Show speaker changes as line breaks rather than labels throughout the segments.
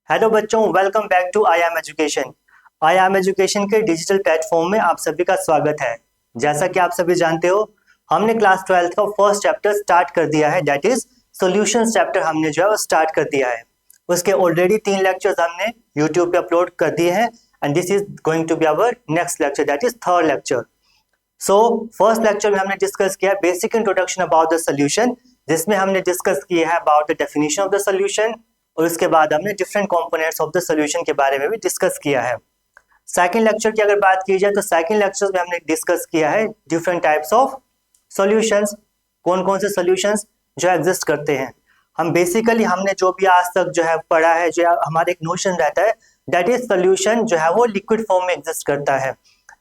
Hello बच्चों, welcome back to I M education. I M education के digital platform में आप सभी का स्वागत है। जैसा कि आप सभी जानते हो, हमने क्लास 12th का फर्स्ट चैप्टर स्टार्ट कर दिया है, दैट इज सॉल्यूशंस चैप्टर हमने जो है वो स्टार्ट कर दिया है। उसके ऑलरेडी 3 लेक्चर्स हमने यूट्यूब पे अपलोड कर दिए हैं and this is going to be our next lecture, that is third lecture. So first lecture में हमने डिस्कस किया basic introduction about the solution, जिसमें हमने डिस्कस किया है about the definition of the solution, और उसके बाद हमने different components of the solution के बारे में भी डिस्कस किया है। सेकंड लेक्चर की अगर बात की जाए तो सेकंड लेक्चर में हमने डिस्कस किया है डिफरेंट टाइप्स ऑफ सॉल्यूशंस, कौन कौन से सॉल्यूशंस जो एग्जिस्ट करते हैं। हम बेसिकली हमने जो भी आज तक जो है पढ़ा है, जो हमारे एक नोशन रहता है दैट इज सोल्यूशन जो है वो लिक्विड फॉर्म में एग्जिस्ट करता है।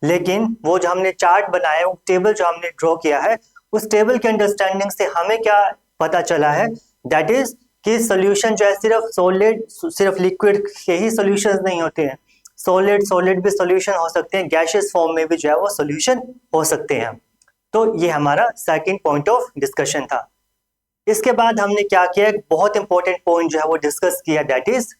लेकिन वो जो हमने चार्ट बनाया है, वो टेबल जो हमने ड्रॉ किया है, उस टेबल के अंडरस्टैंडिंग से हमें क्या पता चला है दैट इज कि सॉल्यूशन जो है सिर्फ सॉलिड, सिर्फ लिक्विड के ही सॉल्यूशंस नहीं होते हैं। सॉलिड भी सॉल्यूशन हो सकते हैं, गैसियस फॉर्म में भी जो है वो सॉल्यूशन हो सकते हैं। तो ये हमारा सेकंड पॉइंट ऑफ डिस्कशन था। इसके बाद हमने क्या किया, एक बहुत इंपॉर्टेंट पॉइंट जो है वो डिस्कस किया, that is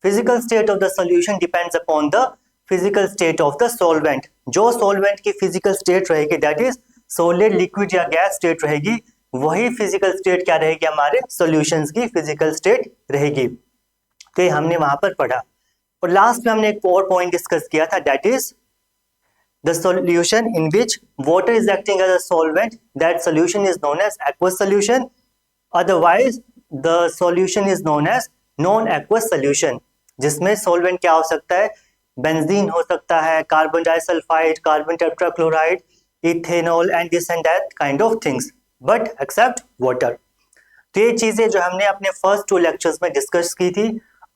physical state of the solution depends upon the physical state of the solvent. जो सॉल्वेंट की फिजिकल स्टेट रहेगी दैट इज सॉलिड, लिक्विड या गैस स्टेट रहेगी, वही फिजिकल स्टेट क्या रहेगी, हमारे सॉल्यूशंस की फिजिकल स्टेट रहेगी। तो ये हमने वहां पर पढ़ा। और लास्ट में हमने एक और पॉइंट डिस्कस किया था, that is the solution in which water is acting as a solvent, that solution is known as aqueous solution, otherwise the solution is known as non aqueous solution. जिसमें solvent क्या हो सकता है, benzene हो सकता है, carbon disulphide, carbon tetrachloride, ethanol and this and that kind of things, but except water. तो ये चीजें जो हमने अपने फर्स्ट 2 लेक्चर्स में डिस्कस की थी।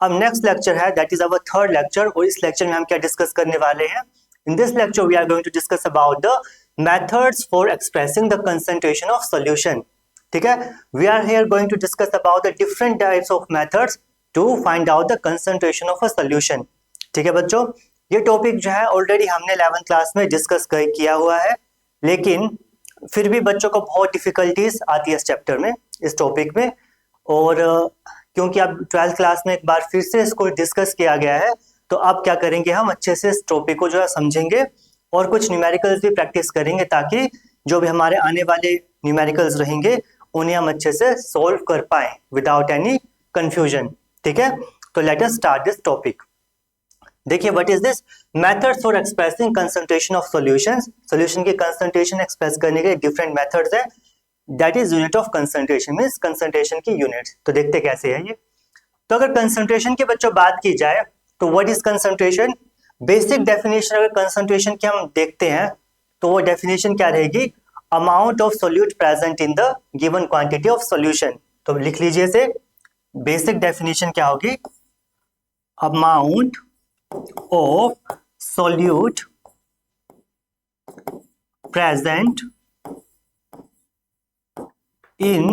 अब नेक्स्ट लेक्चर है, that is our third lecture, और इस लेक्चर में हम क्या डिस्कस करने वाले हैं। In this lecture we are going to discuss about the methods for expressing the concentration of solution. ठीक है, we are here going to discuss about the different types of methods to find out the concentration of a solution. ठीक है बच्चों, ये topic जो है already हमने 11th class में डिस्कस किया हुआ है, लेकिन फिर भी बच्चों को बहुत डिफिकल्टीज आती है इस चैप्टर में, इस टॉपिक में। और क्योंकि अब 12th क्लास में एक बार फिर से इसको डिस्कस किया गया है, तो अब क्या करेंगे, हम अच्छे से इस टॉपिक को जो है समझेंगे और कुछ न्यूमेरिकल्स भी प्रैक्टिस करेंगे, ताकि जो भी हमारे आने वाले न्यूमेरिकल्स रहेंगे उन्हें हम अच्छे से सॉल्व कर पाए विदाउट एनी कंफ्यूजन। ठीक है, तो let us start this topic. देखिए, what is this methods for expressing concentration of solutions. Solution की कंसंट्रेशन एक्सप्रेस करने के डिफरेंट मेथड्स है, that is unit of concentration, means concentration की यूनिट। तो देखते कैसे है ये। तो अगर कंसंट्रेशन की बच्चों बात की जाए तो what is concentration. Basic definition अगर कंसंट्रेशन की हम देखते हैं तो वो डेफिनेशन क्या रहेगी, amount of solute present in the given quantity of solution. तो लिख लीजिए से, बेसिक डेफिनेशन क्या होगी, amount of solute present in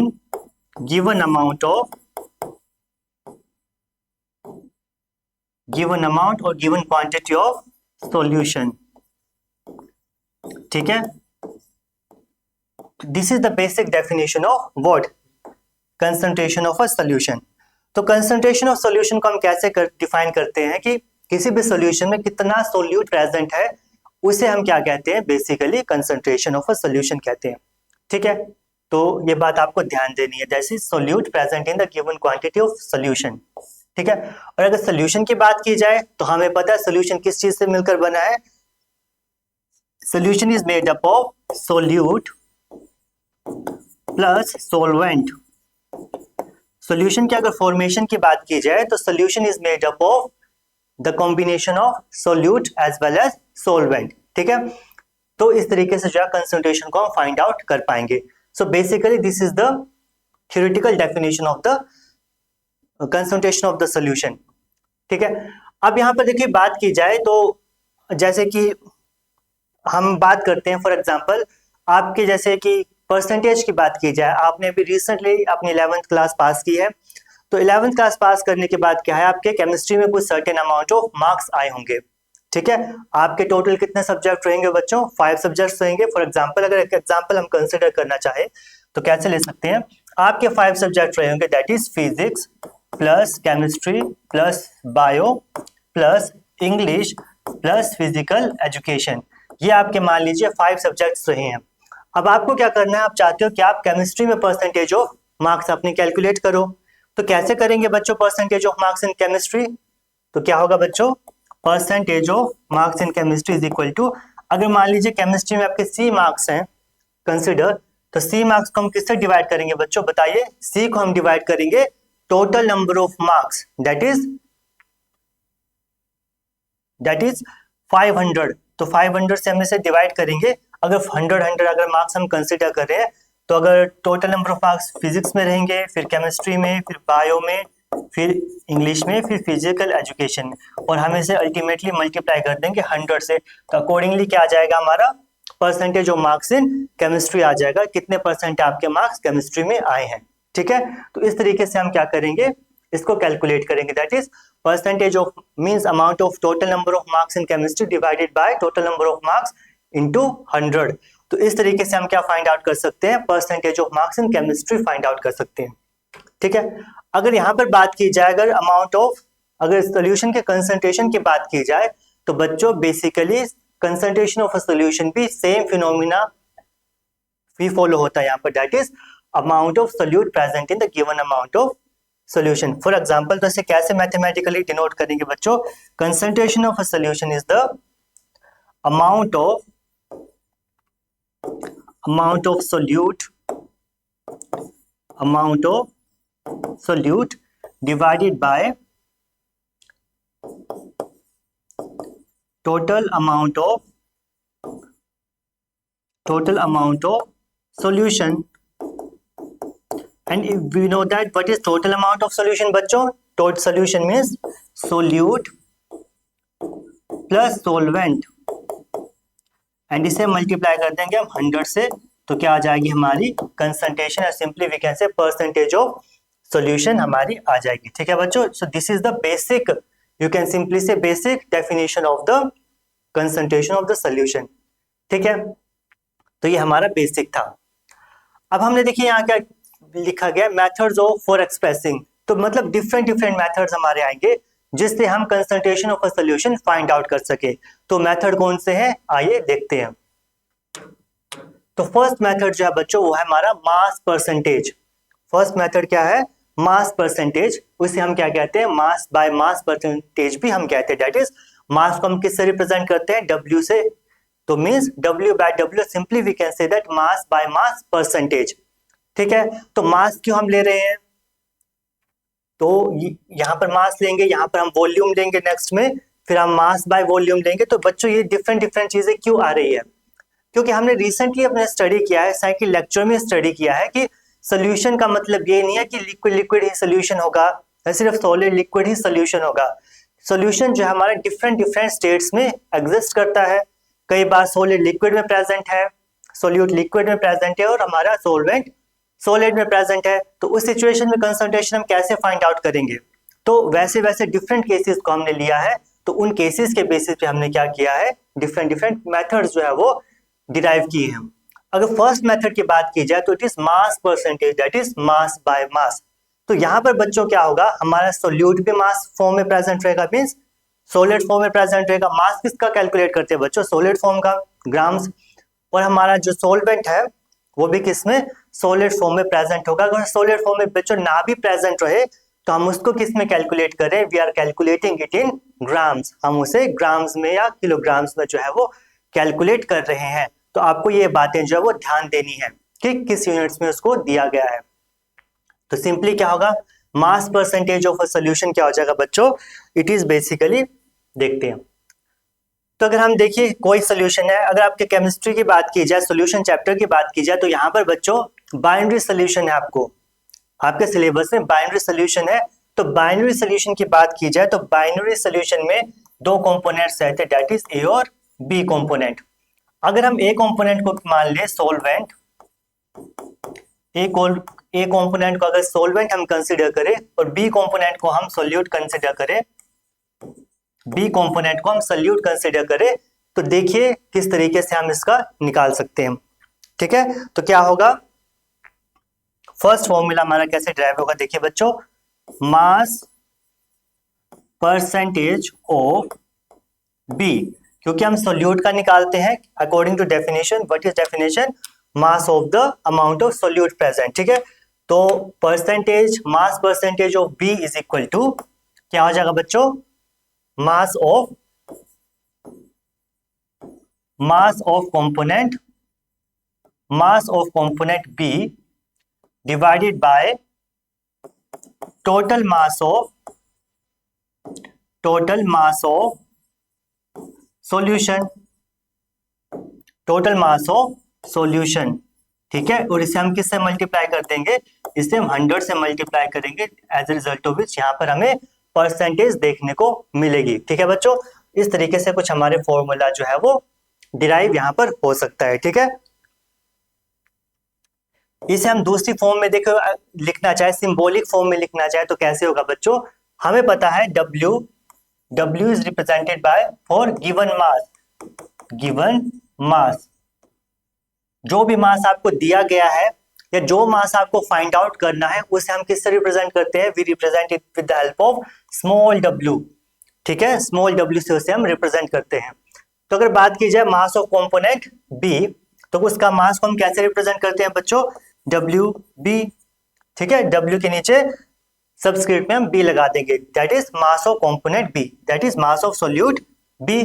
given amount or given quantity of solution। ठीक है, this is the basic definition of what, concentration of a solution. तो concentration of solution को हम कैसे डिफाइन करते हैं कि किसी भी सॉल्यूशन में कितना सोल्यूट प्रेजेंट है, उसे हम क्या कहते हैं, basically concentration of a solution कहते हैं। ठीक है, तो ये बात आपको ध्यान देनी है, that is solute present in the given quantity of solution. ठीक है, और अगर सॉल्यूशन की बात की जाए तो हमें पता है सॉल्यूशन किस चीज से मिलकर बना है, solution is made up of solute plus solvent. Solution की अगर फॉर्मेशन की बात की जाए तो solution is made up of the combination of solute as well as solvent. ठीक है, तो इस तरीके से जो है कंसंट्रेशन को हम फाइंड आउट कर पाएंगे। So basically this is the theoretical definition of the concentration of the solution. ठीक है, अब यहां पर देखिए बात की जाए तो जैसे कि हम बात करते हैं, फॉर एग्जांपल आपके जैसे कि परसेंटेज की बात की जाए, आपने अभी रिसेंटली अपनी 11th क्लास पास की है, तो 11th क्लास पास करने के बाद क्या है, आपके केमिस्ट्री में कुछ सर्टेन अमाउंट ऑफ मार्क्स आए होंगे। ठीक है, आपके टोटल कितने सब्जेक्ट रहेंगे बच्चों, 5 सब्जेक्ट्स रहेंगे। फॉर एग्जांपल अगर एक एग्जांपल हम कंसिडर करना चाहे तो कैसे ले सकते हैं, आपके 5 सब्जेक्ट रहे होंगे, that is physics, plus chemistry plus bio plus English plus physical education. ये आपके मान लीजिए 5 सब्जेक्ट्स रहे हैं। अब आपको क्या करना है, आप चाहते हो कि आप केमिस्ट्री में परसेंटेज ऑफ मार्क्स अपनी कैलकुलेट करो। तो कैसे करेंगे बच्चों percentage of marks in chemistry? तो क्या होगा बच्चों, percentage of marks in chemistry is equal to, अगर मान लीजिए केमिस्ट्री में आपके सी मार्क्स हैं कंसिडर, तो सी मार्क्स को हम किससे डिवाइड करेंगे बच्चों बताइए? सी को हम डिवाइड करेंगे total number of marks, that is 500। तो 500 से हम इसे डिवाइड करेंगे। अगर 100 अगर मार्क्स हम कंसिडर कर रहे हैं, तो अगर total number of marks physics में रहेंगे, फिर केमिस्ट्री में, फिर बायो में, फिर इंग्लिश में, फिर फिजिकल एजुकेशन में, और हम इसे अल्टीमेटली मल्टीप्लाई कर देंगे 100 से। तो अकॉर्डिंगली क्या आ जाएगा हमारा percentage of marks in chemistry आ जाएगा, कितने परसेंट आपके मार्क्स केमिस्ट्री में आए हैं। ठीक है, तो इस तरीके से हम क्या करेंगे, इसको कैलकुलेट करेंगे। That is percentage of means amount of total number of marks in chemistry divided by total number of marks into 100। तो इस तरीके से हम क्या फाइंड आउट कर सकते हैं, percentage of marks in chemistry find out कर सकते हैं। ठीक है, अगर यहाँ पर बात की जाए, अगर अमाउंट ऑफ, अगर सोल्यूशन के कंसंट्रेशन की बात की जाए, तो बच्चों basically concentration of a solution भी सेम फिनोमिना भी फॉलो होता है यहाँ पर, that is amount of solute present in the given amount of solution. For example, तो इसे कैसे मैथमेटिकली डिनोट करेंगे बच्चों? Concentration of a solution is the amount of solute divided by total amount of solution। and if we know that what is total amount of solution बच्चों, total solution means solute plus solvent, and इसे multiply कर देंगे हम 100 से, तो क्या आ जाएगी हमारी कंसंट्रेशन, और simply we can say percentage of solution हमारी आ जाएगी। ठीक है बच्चों, so this is the basic, you can simply say basic definition of the concentration of the solution. ठीक है, तो ये हमारा बेसिक था। अब हमने देखिए यहाँ क्या लिखा गया, मेथड्स ऑफ फॉर एक्सप्रेसिंग, तो मतलब डिफरेंट मेथड्स हमारे आएंगे जिससे हम concentration of a solution find out कर सके। तो मेथड कौन से हैं, आइए देखते हैं। तो फर्स्ट मेथड जो है बच्चों वो है हमारा मास परसेंटेज। फर्स्ट मेथड क्या है, मास परसेंटेज। उसे हम क्या कहते हैं, मास बाय मास परसेंटेज भी हम कहते हैं। दैट इज मास को हम किससे रिप्रेजेंट करते हैं, W से। तो means W by W, simply we can say that mass by mass percentage. ठीक है, तो मास क्यों हम ले रहे हैं, तो यहाँ पर मास लेंगे, यहाँ पर हम वॉल्यूम लेंगे नेक्स्ट में, फिर हम मास बाय वॉल्यूम लेंगे। तो बच्चों ये डिफरेंट चीजें क्यों आ रही है, क्योंकि हमने रिसेंटली अपने स्टडी किया है, साइकिल लेक्चर में स्टडी किया है कि सोल्यूशन का मतलब ये नहीं है कि लिक्विड ही सोल्यूशन होगा, या सिर्फ सॉलिड लिक्विड ही सोल्यूशन होगा। सोल्यूशन जो है हमारा डिफरेंट स्टेट्स में एग्जिस्ट करता है। कई बार सॉलिड लिक्विड में प्रेजेंट है, सोल्यूट लिक्विड में प्रेजेंट है, और हमारा सॉल्वेंट सॉलिड में प्रेजेंट है। तो उस सिचुएशन में कंसंट्रेशन हम कैसे फाइंड आउट करेंगे, तो वैसे डिफरेंट केसेस को हमने लिया है। तो उन केसेस के बेसिस पे हमने क्या किया है, डिफरेंट मेथड्स जो है वो डिराइव किए हैं। अगर फर्स्ट मेथड की बात की जाए तो it is mass percentage, that is mass by मास। तो यहाँ पर बच्चों क्या होगा, हमारा सोल्यूट भी मास फॉर्म में प्रेजेंट रहेगा, मीन्स सॉलिड फॉर्म में प्रेजेंट रहेगा। मास किसका कैलकुलेट करते हैं बच्चों, सॉलिड फॉर्म का, ग्राम्स। और हमारा जो सॉल्वेंट है वो भी किसमें, सॉलिड फॉर्म में प्रेजेंट होगा। अगर सॉलिड फॉर्म में बच्चों ना भी प्रेजेंट रहे तो हम उसको किस में कैलकुलेट करें, we are calculating it in grams. हम उसे ग्राम्स में या किलोग्राम्स में जो है वो कैलकुलेट कर रहे हैं। तो आपको ये बातें जो है वो ध्यान देनी है कि किस यूनिट्स में उसको दिया गया है। तो सिंपली क्या होगा, मास परसेंटेज ऑफ अ सॉल्यूशन क्या हो जाएगा बच्चों, इट इज बेसिकली, देखते हैं। तो अगर हम देखिए कोई सोल्यूशन है, अगर आपके केमिस्ट्री की बात की जाए, सोल्यूशन चैप्टर की बात की जाए, तो यहाँ पर बच्चों बाइनरी सोल्यूशन है, आपको आपके सिलेबस में बाइनरी सोल्यूशन है। तो बाइनरी सोल्यूशन की बात की जाए तो बाइनरी सोल्यूशन में दो कंपोनेंट्स रहते हैं, दैट इज ए और बी कंपोनेंट। अगर हम ए कंपोनेंट को मान ले सॉल्वेंट, ए कंपोनेंट को अगर सॉल्वेंट हम कंसीडर करें और बी कंपोनेंट को हम सोल्यूट कंसीडर करें, बी कंपोनेंट को हम सोल्यूट कंसीडर करें, तो देखिए किस तरीके से हम इसका निकाल सकते हैं। ठीक है, तो क्या होगा, फर्स्ट फॉर्मूला हमारा कैसे ड्राइव होगा, देखिए बच्चों, मास परसेंटेज ऑफ बी, क्योंकि हम सोल्यूट का निकालते हैं according to definition. What is definition? Mass of the amount of solute present. ठीक है, तो percentage, mass percentage of B is equal to क्या हो जाएगा बच्चों? Mass of component, mass of component B divided by total mass of solution, total mass of solution. ठीक है, और इसे हम किससे मल्टीप्लाई कर देंगे? इसे हम 100 से मल्टीप्लाई करेंगे, as a result of which यहाँ पर हमें परसेंटेज देखने को मिलेगी. ठीक है बच्चों, इस तरीके से कुछ हमारे फॉर्मूला जो है वो डिराइव यहाँ पर हो सकता है. ठीक है, इसे हम दूसरी फॉर्म में देखो लिखना चाहे, सिंबॉलिक फॉर्म में लिखना चाहे तो कैसे होगा बच्चों? हमें पता है W is represented by for given mass. जो भी मास आपको दिया गया है या जो मास आपको फाइंड आउट करना है उसे हम किससे रिप्रेजेंट करते हैं? We represent it with the help of small w. ठीक है, स्मॉल w से उसे हम रिप्रेजेंट करते हैं. तो अगर बात की जाए मास ऑफ कंपोनेंट b, तो उसका मास को हम कैसे रिप्रेजेंट करते हैं बच्चों? WB. ठीक है, W के नीचे सबस्क्रिप्ट में हम B लगा देंगे, that is mass of component B, that is mass of solute B.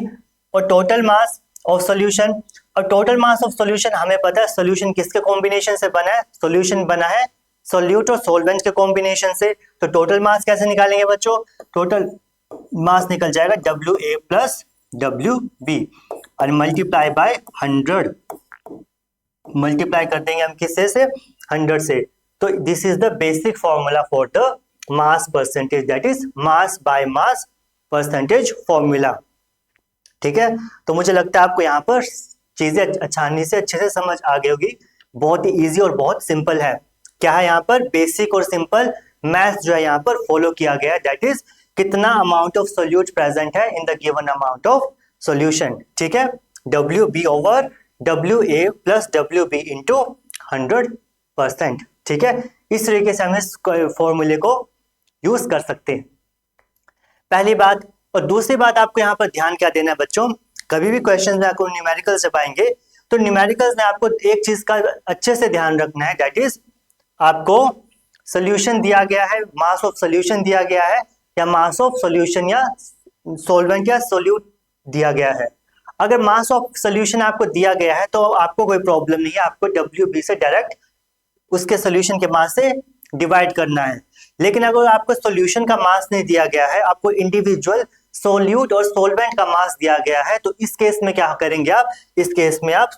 और टोटल मास ऑफ सॉल्यूशन, और टोटल मास ऑफ सॉल्यूशन हमें पता है सॉल्यूशन किसके कॉम्बिनेशन से बना है? सॉल्यूशन बना है सोल्यूट और सॉल्वेंट के कॉम्बिनेशन से. तो टोटल मास कैसे निकालेंगे बच्चों? टोटल मास निकल जाएगा WA प्लस WB और मल्टीप्लाई बाय 100. मल्टीप्लाई कर देंगे हम किससे से? 100 से. तो this is the basic formula for the mass percentage, that is mass by mass percentage formula. ठीक है, तो मुझे लगता है आपको यहाँ पर चीजें आसानी से अच्छे से समझ आ गई होगी. बहुत ही इजी और बहुत सिंपल है. क्या है यहाँ पर? बेसिक और सिंपल मैथ जो है यहाँ पर फॉलो किया गया है, दैट इज कितना अमाउंट ऑफ सोल्यूट प्रेजेंट है in the given amount of solution. ठीक है, WB over WA plus WB into 100%. ठीक है, इस तरीके से हम इस फॉर्मूले को यूज कर सकते हैं, पहली बात. और दूसरी बात आपको यहाँ पर ध्यान क्या देना है बच्चों? कभी भी क्वेश्चन में आपको न्यूमेरिकल से पाएंगे तो न्यूमेरिकल्स में आपको एक चीज का अच्छे से ध्यान रखना है, दैट इज आपको सोल्यूशन दिया गया है, मास ऑफ सोल्यूशन दिया गया है या मास ऑफ सोल्यूशन या सॉल्वेंट या सोल्यूट दिया गया है. अगर मास ऑफ सोल्यूशन आपको दिया गया है तो आपको कोई प्रॉब्लम नहीं है, आपको WB से डायरेक्ट उसके सोल्यूशन के मास से डिवाइड करना है. लेकिन अगर आपको सोल्यूशन का मास नहीं दिया गया है, आपको इंडिविजुअल सोल्यूट और सोल्वेंट का मास दिया गया है, तो इस केस में क्या करेंगे आप? इस केस में आप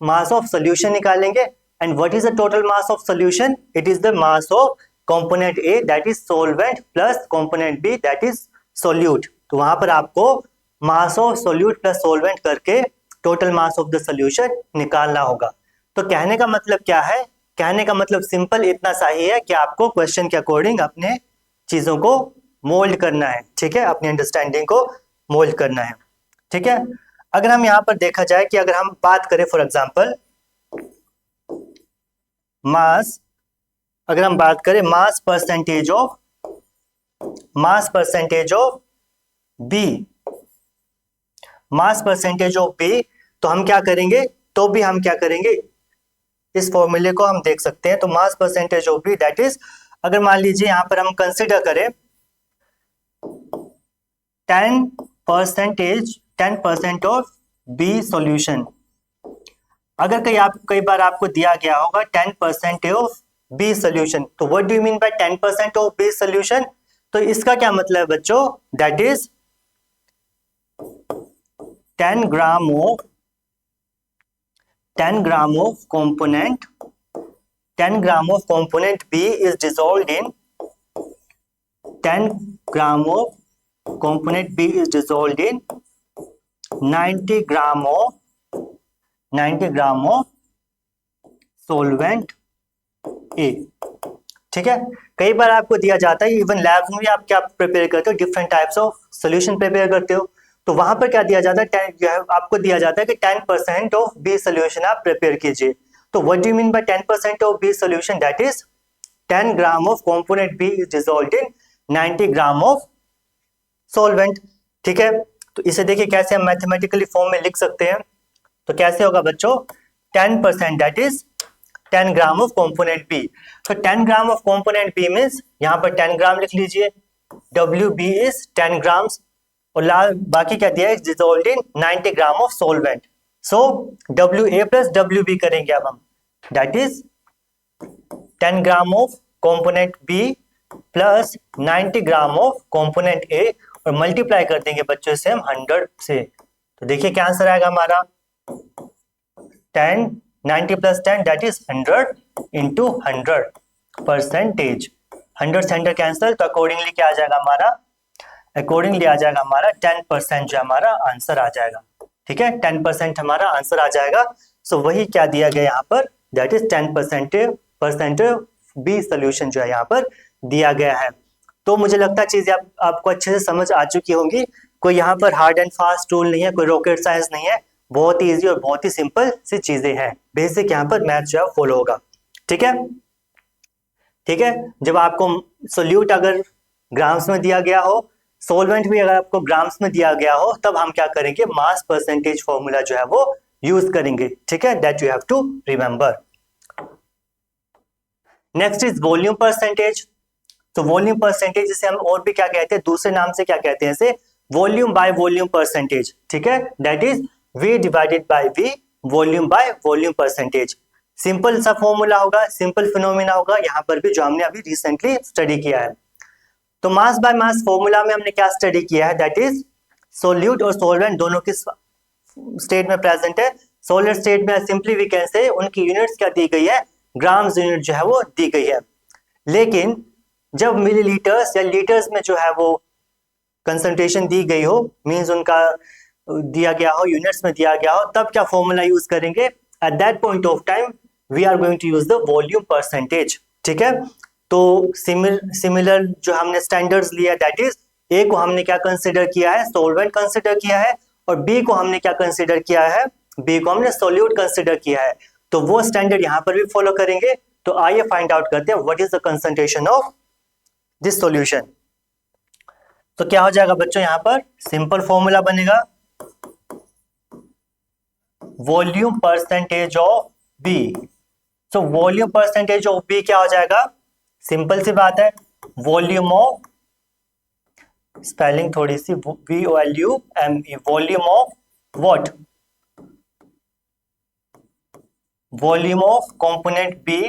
मास ऑफ सोल्यूशन निकालेंगे. And what is the total mass of solution? It is the mass of component A that is solvent plus component B that is solute. तो वहां पर आपको mass of solute plus solvent करके total mass of the solution निकालना होगा. तो कहने का मतलब क्या है? कहने का मतलब सिंपल इतना सा ही है कि आपको क्वेश्चन के अकॉर्डिंग अपने चीजों को मोल्ड करना है. ठीक है, अपनी अंडरस्टैंडिंग को मोल्ड करना है. ठीक है, अगर हम यहाँ पर देखा जाए कि अगर हम बात करें फॉर एग्जांपल मास, अगर हम बात करें मास percentage of B, mass percentage of B, तो हम क्या करेंगे? तो भी हम क्या करेंगे? इस फॉर्मूले को हम देख सकते हैं. तो मास percentage of B that is, अगर मान लीजिए यहाँ पर हम कंसिडर करें 10% ऑफ B सॉल्यूशन. अगर कई बार आपको दिया गया होगा 10% ऑफ B सॉल्यूशन, तो what do you mean by 10% of B solution? तो इसका क्या मतलब है बच्चों? That is 10 gram of component B is dissolved in 10 gram of component B is dissolved in 90 gram of solvent A. ठीक है, कई बार आपको दिया जाता है, इवन लैब्स में भी आप क्या प्रिपेयर करते हो? Different types of solution prepare करते हो. तो वहां पर क्या दिया जाता है? आपको दिया जाता है कि 10% ऑफ B सॉल्यूशन आप प्रिपेयर कीजिए. तो what do you mean by 10% of B solution? That is 10 gram of component B is dissolved in 90 gram of solvent. ठीक है, तो इसे देखिए कैसे हम मैथमेटिकली फॉर्म में लिख सकते हैं। तो कैसे होगा बच्चों, 10% that is 10 gram of component B. तो 10 gram of component B means यहाँ पर 10 ग्राम लिख लीजिए, डब्ल्यू बी इज 10 ग्राम्स, और बाकी क्या दिया है, dissolved in 90 gram of solvent. So W A plus W B करेंगे अब हम, that is 10 gram of component B plus 90 gram of component A, और मल्टीप्लाई कर देंगे बच्चों से हम 100 से। तो देखिए क्या आंसर आएगा हमारा, 10 90 plus 10 that is 100 into 100 percentage. 100 से 100 कैंसिल, तो अकॉर्डिंगली क्या आ जाएगा हमारा, अकॉर्डिंगली आ जाएगा हमारा 10% जो हमारा आंसर आ जाएगा। ठीक है, 10% हमारा आंसर आ जाएगा। सो वही क्या दिया गया यहाँ पर, दैट इज 10% बी सोल्यूशन जो है यहाँ पर दिया गया है। तो मुझे लगता है चीजें आपको अच्छे से समझ आ चुकी होंगी। कोई यहाँ पर हार्ड एंड फास्ट रूल नहीं है, कोई रॉकेट साइंस नहीं है, बहुत ही इजी और बहुत ही सिंपल सी चीजें हैं। बेसिक यहाँ पर मैथ जो है फॉलो होगा। ठीक है, ठीक है, जब आपको सोल्यूट अगर ग्राम्स में दिया गया हो, सोलवेंट भी अगर आपको ग्राम्स में दिया गया हो, तब हम क्या करेंगे, मास परसेंटेज फॉर्मूला जो है वो यूज करेंगे। ठीक है, that you have to remember. Next is volume percentage. तो वॉल्यूम परसेंटेज जिसे हम और भी क्या कहते हैं, दूसरे नाम से क्या कहते हैं इसे, वॉल्यूम बाय वॉल्यूम परसेंटेज। ठीक है, that is V divided by V, volume by volume percentage. Simple सा फॉर्मूला होगा, सिंपल फिनोमिना होगा यहाँ पर भी, जो हमने अभी रिसेंटली स्टडी किया है। तो मास बाय मास फॉर्मूला में हमने क्या स्टडी किया है, दैट इज सोल्यूट और सोलवेंट दोनों किस स्टेट में प्रेजेंट है। सोलर स्टेट में सिंपली वी कैन से उनकी यूनिट्स क्या दी गई है, ग्राम्स यूनिट जो है वो दी गई है। लेकिन जब मिलीलीटर्स या लीटर्स में जो है वो कंसंट्रेशन दी गई हो, मींस उनका दिया गया हो, यूनिट्स में दिया गया हो, तब क्या फॉर्मूला यूज करेंगे, at that point of time we are going to use the volume percentage. ठीक है, तो सिमिलर जो हमने स्टैंडर्ड्स लिया, दैट इज ए को हमने क्या कंसिडर किया है, सोलवेंट कंसिडर किया है, और बी को हमने क्या कंसिडर किया है, बी को हमने सोल्यूट कंसिडर किया है। तो वो स्टैंडर्ड यहाँ पर भी फॉलो करेंगे। तो आइए फाइंड आउट करते हैं what is the concentration of this solution. तो क्या हो जाएगा बच्चों, यहाँ पर सिंपल फॉर्मूला बनेगा, volume percentage of B. So volume percentage of B क्या हो जाएगा, सिंपल सी बात है, वॉल्यूम ऑफ, स्पेलिंग थोड़ी सी, VOLUME, volume of what, volume of component B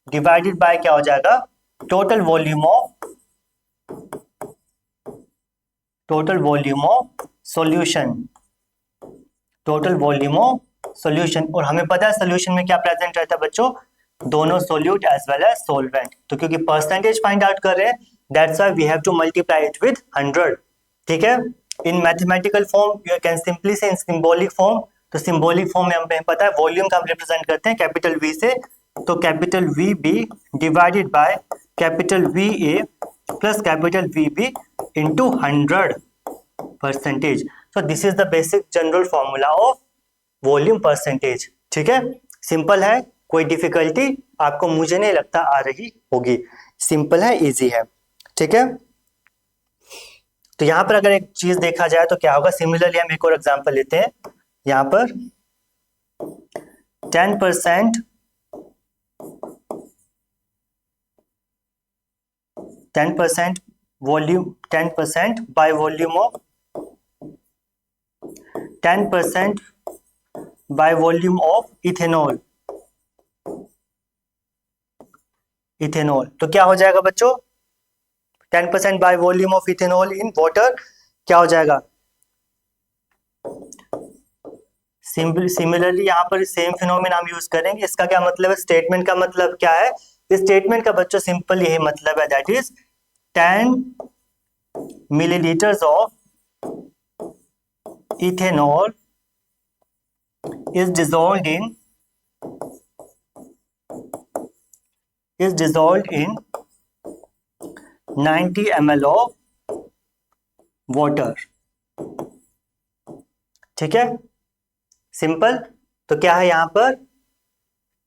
divided by क्या हो जाएगा, total volume of solution, total volume of solution. और हमें पता है सॉल्यूशन में क्या प्रेजेंट रहता है बच्चों, दोनों solute as well as solvent. तो क्योंकि परसेंटेज फाइंड आउट कर रहे हैं, that's why we have to multiply it with 100। ठीक है, in mathematical form you can simply say in symbolic form. तो सिंबॉलिक फॉर्म में हमें पता है वॉल्यूम का हम रिप्रेजेंट करते हैं कैपिटल वी से, तो capital V B divided by capital V A plus capital V B into 100 percentage. So this is the basic general formula of volume percentage. ठीक है, सिंपल है, कोई डिफिकल्टी आपको मुझे नहीं लगता आ रही होगी, सिंपल है, इजी है। ठीक है, तो यहां पर अगर एक चीज देखा जाए तो क्या होगा, सिमिलरली हम एक और एग्जांपल लेते हैं। यहां पर 10% 10% volume, 10% bye volume of 10% bye volume of ethanol, ethanol. तो क्या हो जाएगा बच्चों, 10% bye volume of ethanol in water, क्या हो जाएगा, सिमिलरली यहाँ पर सेम फिनोमेना हम यूज करेंगे। इसका क्या मतलब है, स्टेटमेंट का मतलब क्या है, इस स्टेटमेंट का बच्चों सिंपल यही मतलब है, that is 10 millilitres of ethanol is dissolved in 90 ml of water। ठीक है, सिंपल। तो क्या है यहाँ पर,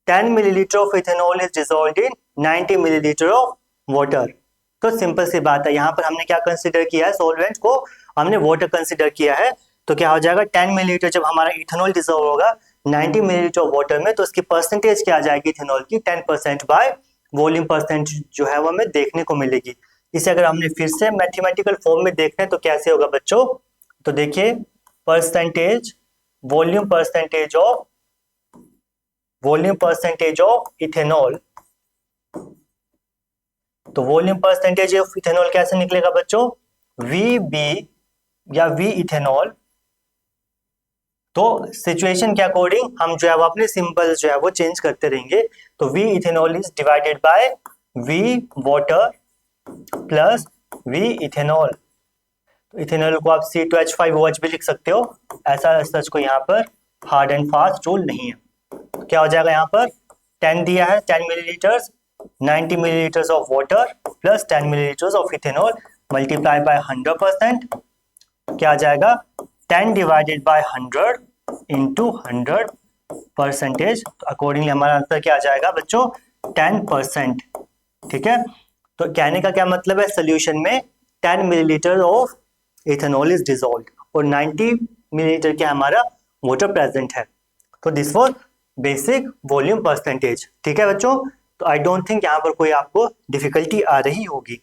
10 millilitre of ethanol is dissolved in 90 millilitre of water. तो सिंपल सी बात है, यहाँ पर हमने क्या कंसिडर किया है, सॉल्वेंट को हमने वाटर कंसिडर किया है। तो क्या हो जाएगा, 10 मिलीलीटर जब हमारा इथेनॉल डिसॉल्व होगा 90 मिलीलीटर वाटर में, तो उसकी परसेंटेज क्या आ जाएगी इथेनॉल की, 10% बाय वॉल्यूम परसेंट जो है वो हमें देखने को मिलेगी। इसे अगर हमने फिर से मैथमेटिकल फॉर्म में देखना है तो कैसे होगा बच्चों, तो देखिए percentage volume percentage of ethanol. तो वॉल्यूम परसेंटेज ऑफ इथेनॉल कैसे निकलेगा बच्चों, वी बी या वी इथेनॉल। तो सिचुएशन के अकॉर्डिंग हम जो है वो अपने सिंबल जो है वो चेंज करते रहेंगे। तो V ethanol is divided by V water plus V ethanol. तो इथेनॉल को आप C2H5OH भी लिख सकते हो, ऐसा सच को यहाँ पर हार्ड एंड फास्ट रूल नहीं है। तो क्या हो जाएगा, यहाँ पर 10 दिया है, 10 millilitres, 90 millilitres of water plus 10 millilitres of ethanol multiply by 100%। क्या आ जाएगा, 10 डिवाइडेड बाय 100 इंटू 100 परसेंटेज। तो अकॉर्डिंगली हमारा आंसर क्या आ जाएगा बच्चों, 10%। ठीक है, तो कहने का क्या मतलब है, सोल्यूशन में 10 millilitre of ethanol is dissolved और 90 मिलीलीटर क्या हमारा वाटर प्रेजेंट है। तो this was basic volume percentage. ठीक है बच्चों, तो आई डोंट थिंक यहाँ पर कोई आपको डिफिकल्टी आ रही होगी।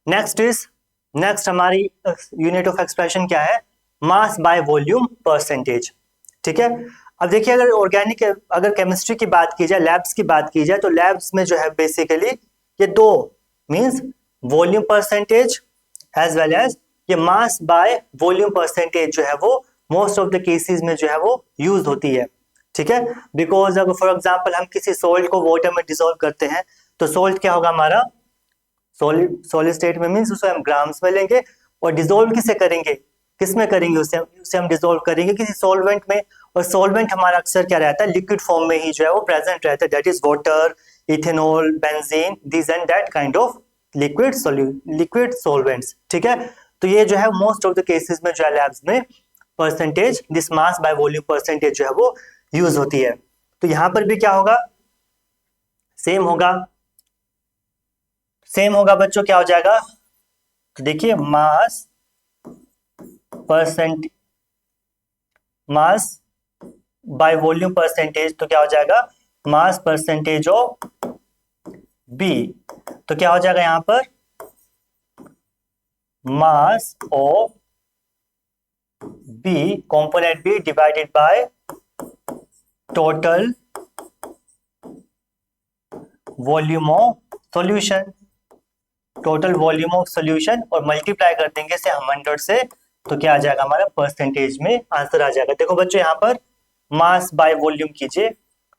नेक्स्ट हमारी यूनिट ऑफ एक्सप्रेशन क्या है, मास बाय वॉल्यूम परसेंटेज। ठीक है, अब देखिए अगर केमिस्ट्री की बात की जाए, लैब्स की बात की जाए, तो लैब्स में जो है बेसिकली ये दो means volume percentage as well as ये मास बाय वॉल्यूम परसेंटेज जो है वो मोस्ट ऑफ द केसेस में जो है वो यूज होती है। ठीक है, बिकॉज अगर फॉर एग्जांपल हम किसी सोल्ट को वाटर में डिसॉल्व करते हैं तो सोल्ट क्या होगा हमारा, सॉलिड स्टेट में मींस उसे हम ग्राम्स में लेंगे और डिसॉल्व किसे करेंगे, किस में करेंगे, उसे हम डिसॉल्व करेंगे किसी सॉल्वेंट में। और सॉल्वेंट हमारा अक्सर क्या रहता है, लिक्विड फॉर्म में ही जो है वो प्रेजेंट रहता है, that is water, ethanol, benzene, this and that kind of liquid solvents. ठीक है, तो ये जो है मोस्ट ऑफ द केसेस में जो है लैब्स में percentage this mass by volume percentage जो है वो यूज होती है। तो यहां पर भी क्या होगा, सेम होगा बच्चों, क्या हो जाएगा, तो देखिए मास बाय वॉल्यूम परसेंटेज, तो क्या हो जाएगा मास परसेंटेज ऑफ बी। तो क्या हो जाएगा यहां पर, mass of B component B divided by total volume of solution, total volume of solution और मल्टीप्लाई कर देंगे इसे हम 100 से, तो क्या आ जाएगा हमारा परसेंटेज में आंसर आ जाएगा। देखो बच्चों यहाँ पर मास बाय वॉल्यूम कीजिए,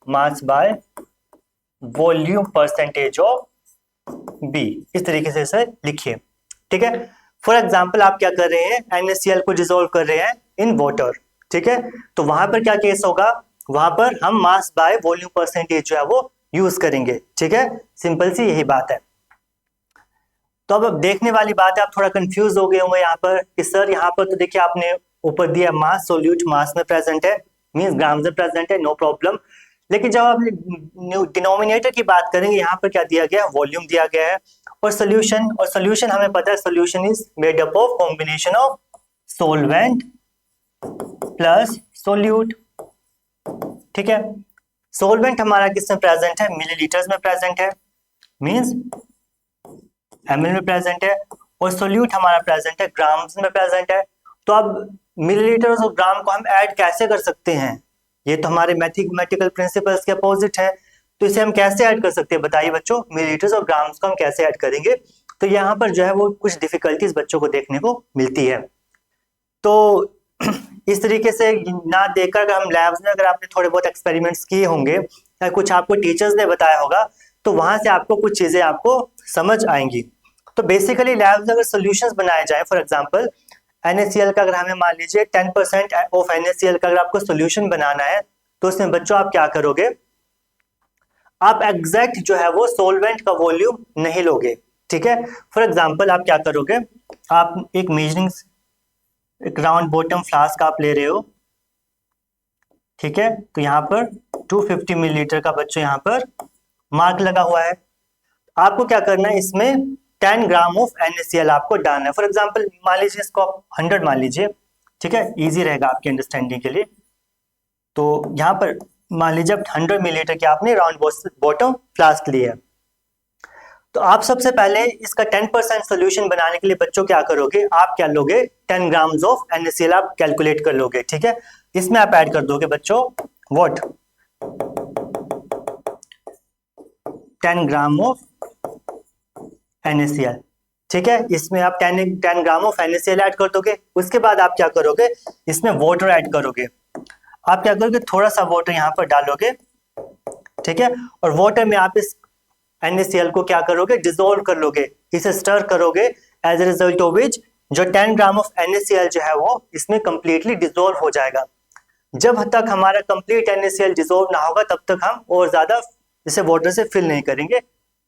mass by volume percentage of B, इस तरीके से इसे लिखिए। ठीक है, फॉर एग्जांपल आप क्या कर रहे हैं, NaCl को डिसॉल्व कर रहे हैं इन वाटर। ठीक है, तो वहां पर क्या केस होगा, वहां पर हम मास बाय वॉल्यूम परसेंटेज जो है वो यूज करेंगे। ठीक है, सिंपल सी यही बात है। तो अब देखने वाली बात है, आप थोड़ा कंफ्यूज हो गए होंगे यहाँ पर कि सर यहाँ पर तो देखिए आपने ऊपर दिया मास, सोल्यूट मास में प्रेजेंट है, मींस ग्राम्स में प्रेजेंट है, नो प्रॉब्लम। लेकिन जब आप डिनोमिनेटर की बात करेंगे, यहाँ पर क्या दिया गया है, वॉल्यूम दिया गया है और सोल्यूशन हमें पता है, solution is made up of combination of solvent plus solute. ठीक है, सोलवेंट हमारा किस में प्रेजेंट है, मिलीलीटर्स में प्रेजेंट है, मींस ml में प्रेजेंट है, और सोल्यूट हमारा प्रेजेंट है ग्राम्स में प्रेजेंट है। तो अब मिलीलीटर और ग्राम को हम ऐड कैसे कर सकते हैं, ये तो हमारे मैथमेटिकल प्रिंसिपल्स के अपोजिट है, तो इसे हम कैसे ऐड कर सकते हैं बताइए बच्चों, मिलीलीटर्स और ग्राम्स को हम कैसे ऐड करेंगे। तो यहाँ पर जो है वो कुछ डिफिकल्टीज बच्चों को देखने को मिलती है। तो इस तरीके से ना देखकर अगर हम लैब्स में अगर आपने थोड़े बहुत एक्सपेरिमेंट्स किए होंगे या कुछ आपको टीचर्स ने बताया होगा, तो वहां से आपको कुछ चीजें आपको समझ आएंगी। तो बेसिकली लैब्स में अगर सॉल्यूशंस बनाए जाए, फॉर एग्जांपल NaCl का अगर हमें मान लीजिए 10% ऑफ NaCl का अगर आपको सॉल्यूशन बनाना है, तो उसमें बच्चों आप क्या करोगे, आप एग्जैक्ट जो है वो सोलवेंट का वॉल्यूम नहीं लोगे। ठीक है, फॉर एग्जांपल आप क्या करोगे, आप एक राउंड बॉटम फ्लास्क आप ले रहे हो। ठीक है, तो यहाँ पर 250 मिलीलीटर का बच्चों यहाँ पर मार्क लगा हुआ है। आपको क्या करना है, इसमें 10 ग्राम ऑफ NaCl आपको डालना है। फॉर एग्जाम्पल मान लीजिए इसको आप 100 मान लीजिए, ठीक है, इजी रहेगा आपके अंडरस्टैंडिंग के लिए। तो यहाँ पर मान लीजिए 100 मिलीलीटर की आपने राउंड बॉटम फ्लास्क लिया है। तो आप सबसे पहले इसका 10% सोल्यूशन बनाने के लिए बच्चों क्या करोगे, आप क्या लोगे, 10 ग्राम्स ऑफ NaCl आप कैलकुलेट कर लोगे, ठीक है। इसमें आप ऐड कर दोगे बच्चों व्हाट, 10 ग्राम ऑफ NaCl, ठीक है। इसमें आप 10 ग्राम ऑफ NaCl ऐड कर दोगे। उसके बाद आप क्या करोगे, इसमें वाटर ऐड करोगे। आप क्या करोगे, थोड़ा सा वाटर यहाँ पर डालोगे, ठीक है, और वाटर में आप इस NaCl को क्या करोगे, डिसॉल्व कर लोगे, इसे स्टर करोगे। As a result of which जो 10 ग्राम ऑफ NaCl जो है वो इसमें कंप्लीटली डिसॉल्व हो जाएगा। जब तक हमारा कंप्लीट NaCl डिसॉल्व ना होगा तब तक हम और ज्यादा इसे वाटर से फिल नहीं करेंगे।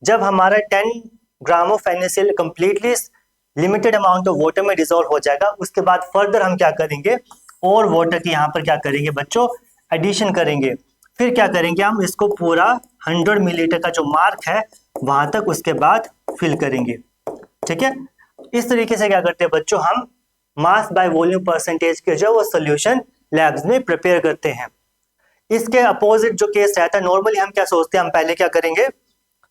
जब हमारा 10 gram of NaCl completely limited amount of water में डिसॉल्व हो जाएगा, उसके बाद फर्दर हम क्या करेंगे, और वाटर की यहाँ पर क्या करेंगे बच्चों, एडिशन करेंगे। फिर क्या करेंगे, हम इसको पूरा 100 मिलीलीटर का जो मार्क है वहां तक उसके बाद फिल करेंगे, ठीक है। इस तरीके से क्या करते हैं बच्चों, हम मास बाय वॉल्यूम परसेंटेज के जो वो सोल्यूशन लैब्स में प्रिपेयर करते हैं। इसके अपोजिट जो केस रहता है, नॉर्मली हम क्या सोचते हैं, हम पहले क्या करेंगे,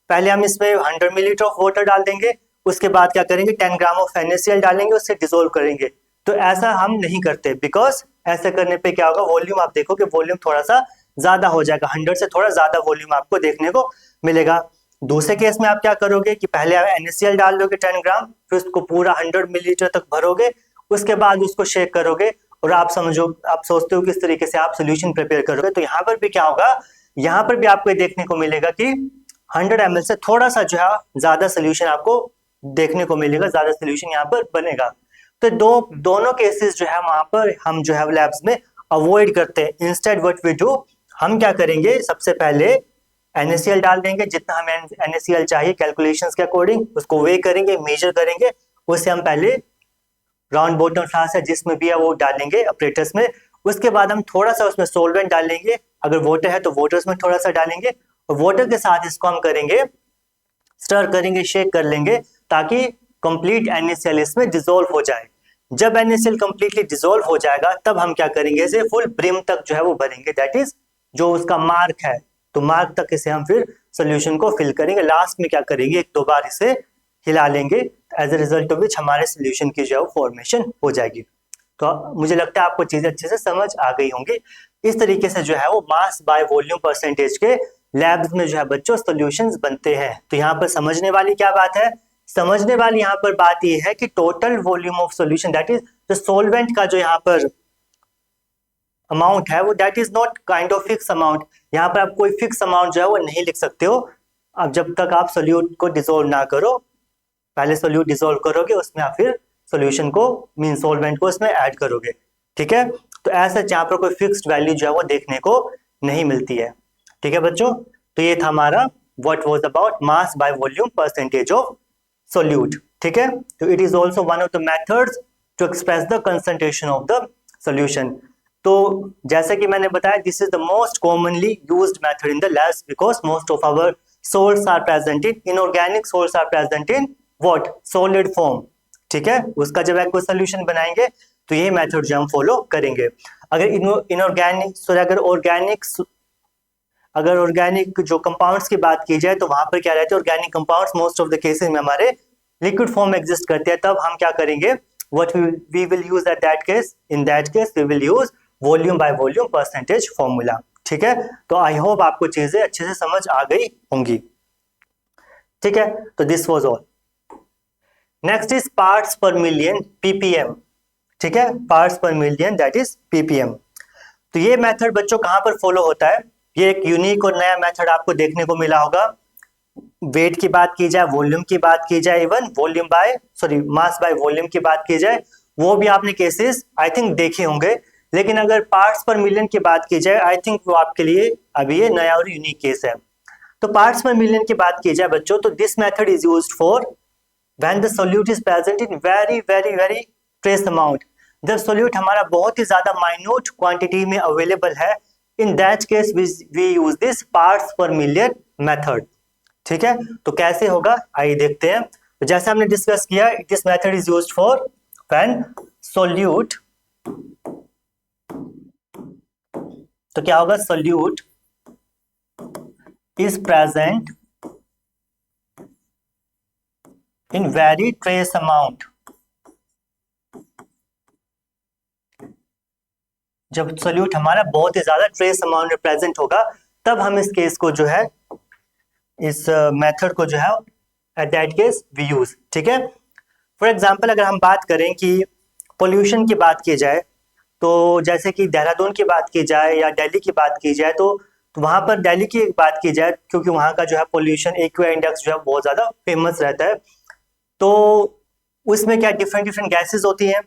पहले हम इसमें 100 मिलीलीटर ऑफ वाटर डाल देंगे, उसके बाद क्या करेंगे 10 ग्राम ऑफ NaCl डालेंगे, उससे डिसॉल्व करेंगे। तो ऐसा हम नहीं करते, बिकॉज ऐसा करने पे क्या होगा, वॉल्यूम आप देखोगे वॉल्यूम थोड़ा सा ज्यादा हो जाएगा, 100 से थोड़ा ज्यादा वॉल्यूम आपको देखने को मिलेगा। दूसरे केस में आप क्या करोगे कि पहले आप NaCl डाल दोगे 10 ग्राम, फिर उसको पूरा 100 मिलीलीटर तक भरोगे, उसके बाद उसको शेक करोगे, और आप समझो, आप सोचते हो किस तरीके से आप सोल्यूशन प्रिपेयर करोगे। तो यहाँ पर भी क्या होगा, यहाँ पर भी आपको देखने को मिलेगा कि 100 ml से थोड़ा सा जो है ज्यादा सोल्यूशन आपको देखने को मिलेगा, ज्यादा सोल्यूशन यहाँ पर बनेगा। तो दोनों केसेस जो है वहां पर हम जो है लैब्स में अवॉइड करते हैं। इंस्टेड व्हाट वी डू, हम क्या करेंगे, सबसे पहले NaCl डाल देंगे, जितना हमें NaCl चाहिए कैलकुलेशंस के अकॉर्डिंग उसको वे करेंगे, मेजर करेंगे, उससे हम पहले राउंड बॉटम फ्लास्क है जिसमें भी है वो डालेंगे अपरेटस में। उसके बाद हम थोड़ा सा उसमें सोलवेंट डालेंगे, अगर वाटर है तो वाटर में थोड़ा सा डालेंगे, और वाटर के साथ इसको हम करेंगे स्टर करेंगे, शेक कर लेंगे, ताकि कंप्लीट NaCl इसमें डिसॉल्व हो जाए। जब NaCl कंप्लीटली डिसॉल्व हो जाएगा तब हम क्या करेंगे, इसे फुल ब्रिम तक जो है वो भरेंगे, दैट इज जो उसका मार्क है, तो मार्क तक इसे हम फिर सोल्यूशन को फिल करेंगे। लास्ट में क्या करेंगे, एक दो बार इसे हिला लेंगे, as a result of which हमारे सोल्यूशन की जो है फॉर्मेशन हो जाएगी। तो मुझे लगता है आपको चीजें अच्छे से समझ आ गई होंगी। इस तरीके से जो है वो मास बाय वॉल्यूम परसेंटेज के लैब्स में जो है बच्चों सॉल्यूशंस बनते हैं। तो यहाँ पर समझने वाली क्या बात है, समझने वाली यहाँ पर बात यह है कि total volume of solution, that is जो सोलवेंट का जो यहाँ पर अमाउंट है वो that is not kind of fix amount. यहाँ पर आप कोई फिक्स अमाउंट जो है वो नहीं लिख सकते हो, अब जब तक आप सोल्यूट को डिसॉल्व ना करो। पहले सोल्यूट डिसॉल्व करोगे, उसमें आप फिर सोल्यूशन को मीन सोलवेंट को इसमें ऐड करोगे, ठीक है। तो ऐसा यहाँ पर कोई फिक्स्ड वैल्यू जो है वो देखने को नहीं मिलती है, ठीक है बच्चों। तो ये था हमारा what was about mass by volume percentage of solute, ठीक है। तो it is also one of the methods to express the concentration of the solution. तो जैसे कि मैंने बताया, this is the most commonly used method in the labs, because most of our salts are present in inorganic salts are present in what, solid form, ठीक है। उसका जब एक सोल्यूशन बनाएंगे तो ये मेथड जो हम फॉलो करेंगे। अगर इनऑर्गेनिक अगर ऑर्गेनिक जो कंपाउंड्स की बात की जाए तो वहां पर क्या रहते हैं, organic compounds most of the cases में हमारे लिक्विड फॉर्म में एग्जिस्ट करते हैं। तब हम क्या करेंगे, what we will use at that case, in that case we will use volume by volume percentage formula, ठीक है। तो आई होप आपको चीजें अच्छे से समझ आ गई होंगी, ठीक है। तो this was all. Next is parts per million, PPM, ठीक है, parts per million that is PPM। तो ये मेथड बच्चों कहां पर फॉलो होता है, ये एक यूनिक और नया मेथड आपको देखने को मिला होगा। वेट की बात की जाए, वॉल्यूम की बात की जाए, even volume by mass by volume की बात की जाए, वो भी आपने केसेस आई थिंक देखे होंगे। लेकिन अगर पार्ट्स पर मिलियन की बात की जाए, आई थिंक वो आपके लिए अभी ये नया और यूनिक केस है। तो पार्ट्स पर मिलियन की बात की जाए बच्चों, तो this method is used for when the solute is present in very very very trace amount. जब सोल्यूट हमारा बहुत ही ज्यादा माइन्यूट क्वांटिटी में अवेलेबल है, in that case we use this parts per million method, ठीक है, तो कैसे होगा आइए देखते हैं। तो जैसे हमने डिस्कस किया, this method is used for when solute, तो क्या होगा, solute is present in very trace amount. जब सोल्यूट हमारा बहुत ही ज्यादा ट्रेस अमाउंट में प्रेजेंट होगा, तब हम इस केस को जो है, इस मेथड को जो है at that case we use. ठीक है, फॉर एग्जाम्पल अगर हम बात करें कि पोल्यूशन की बात की जाए, तो जैसे कि देहरादून की बात की जाए या दिल्ली की बात की जाए, तो वहाँ पर दिल्ली की बात की जाए, क्योंकि वहाँ का जो है पोल्यूशन एक्यूआई इंडेक्स जो है बहुत ज़्यादा फेमस रहता है। तो उसमें क्या डिफरेंट डिफरेंट गैसेज होती हैं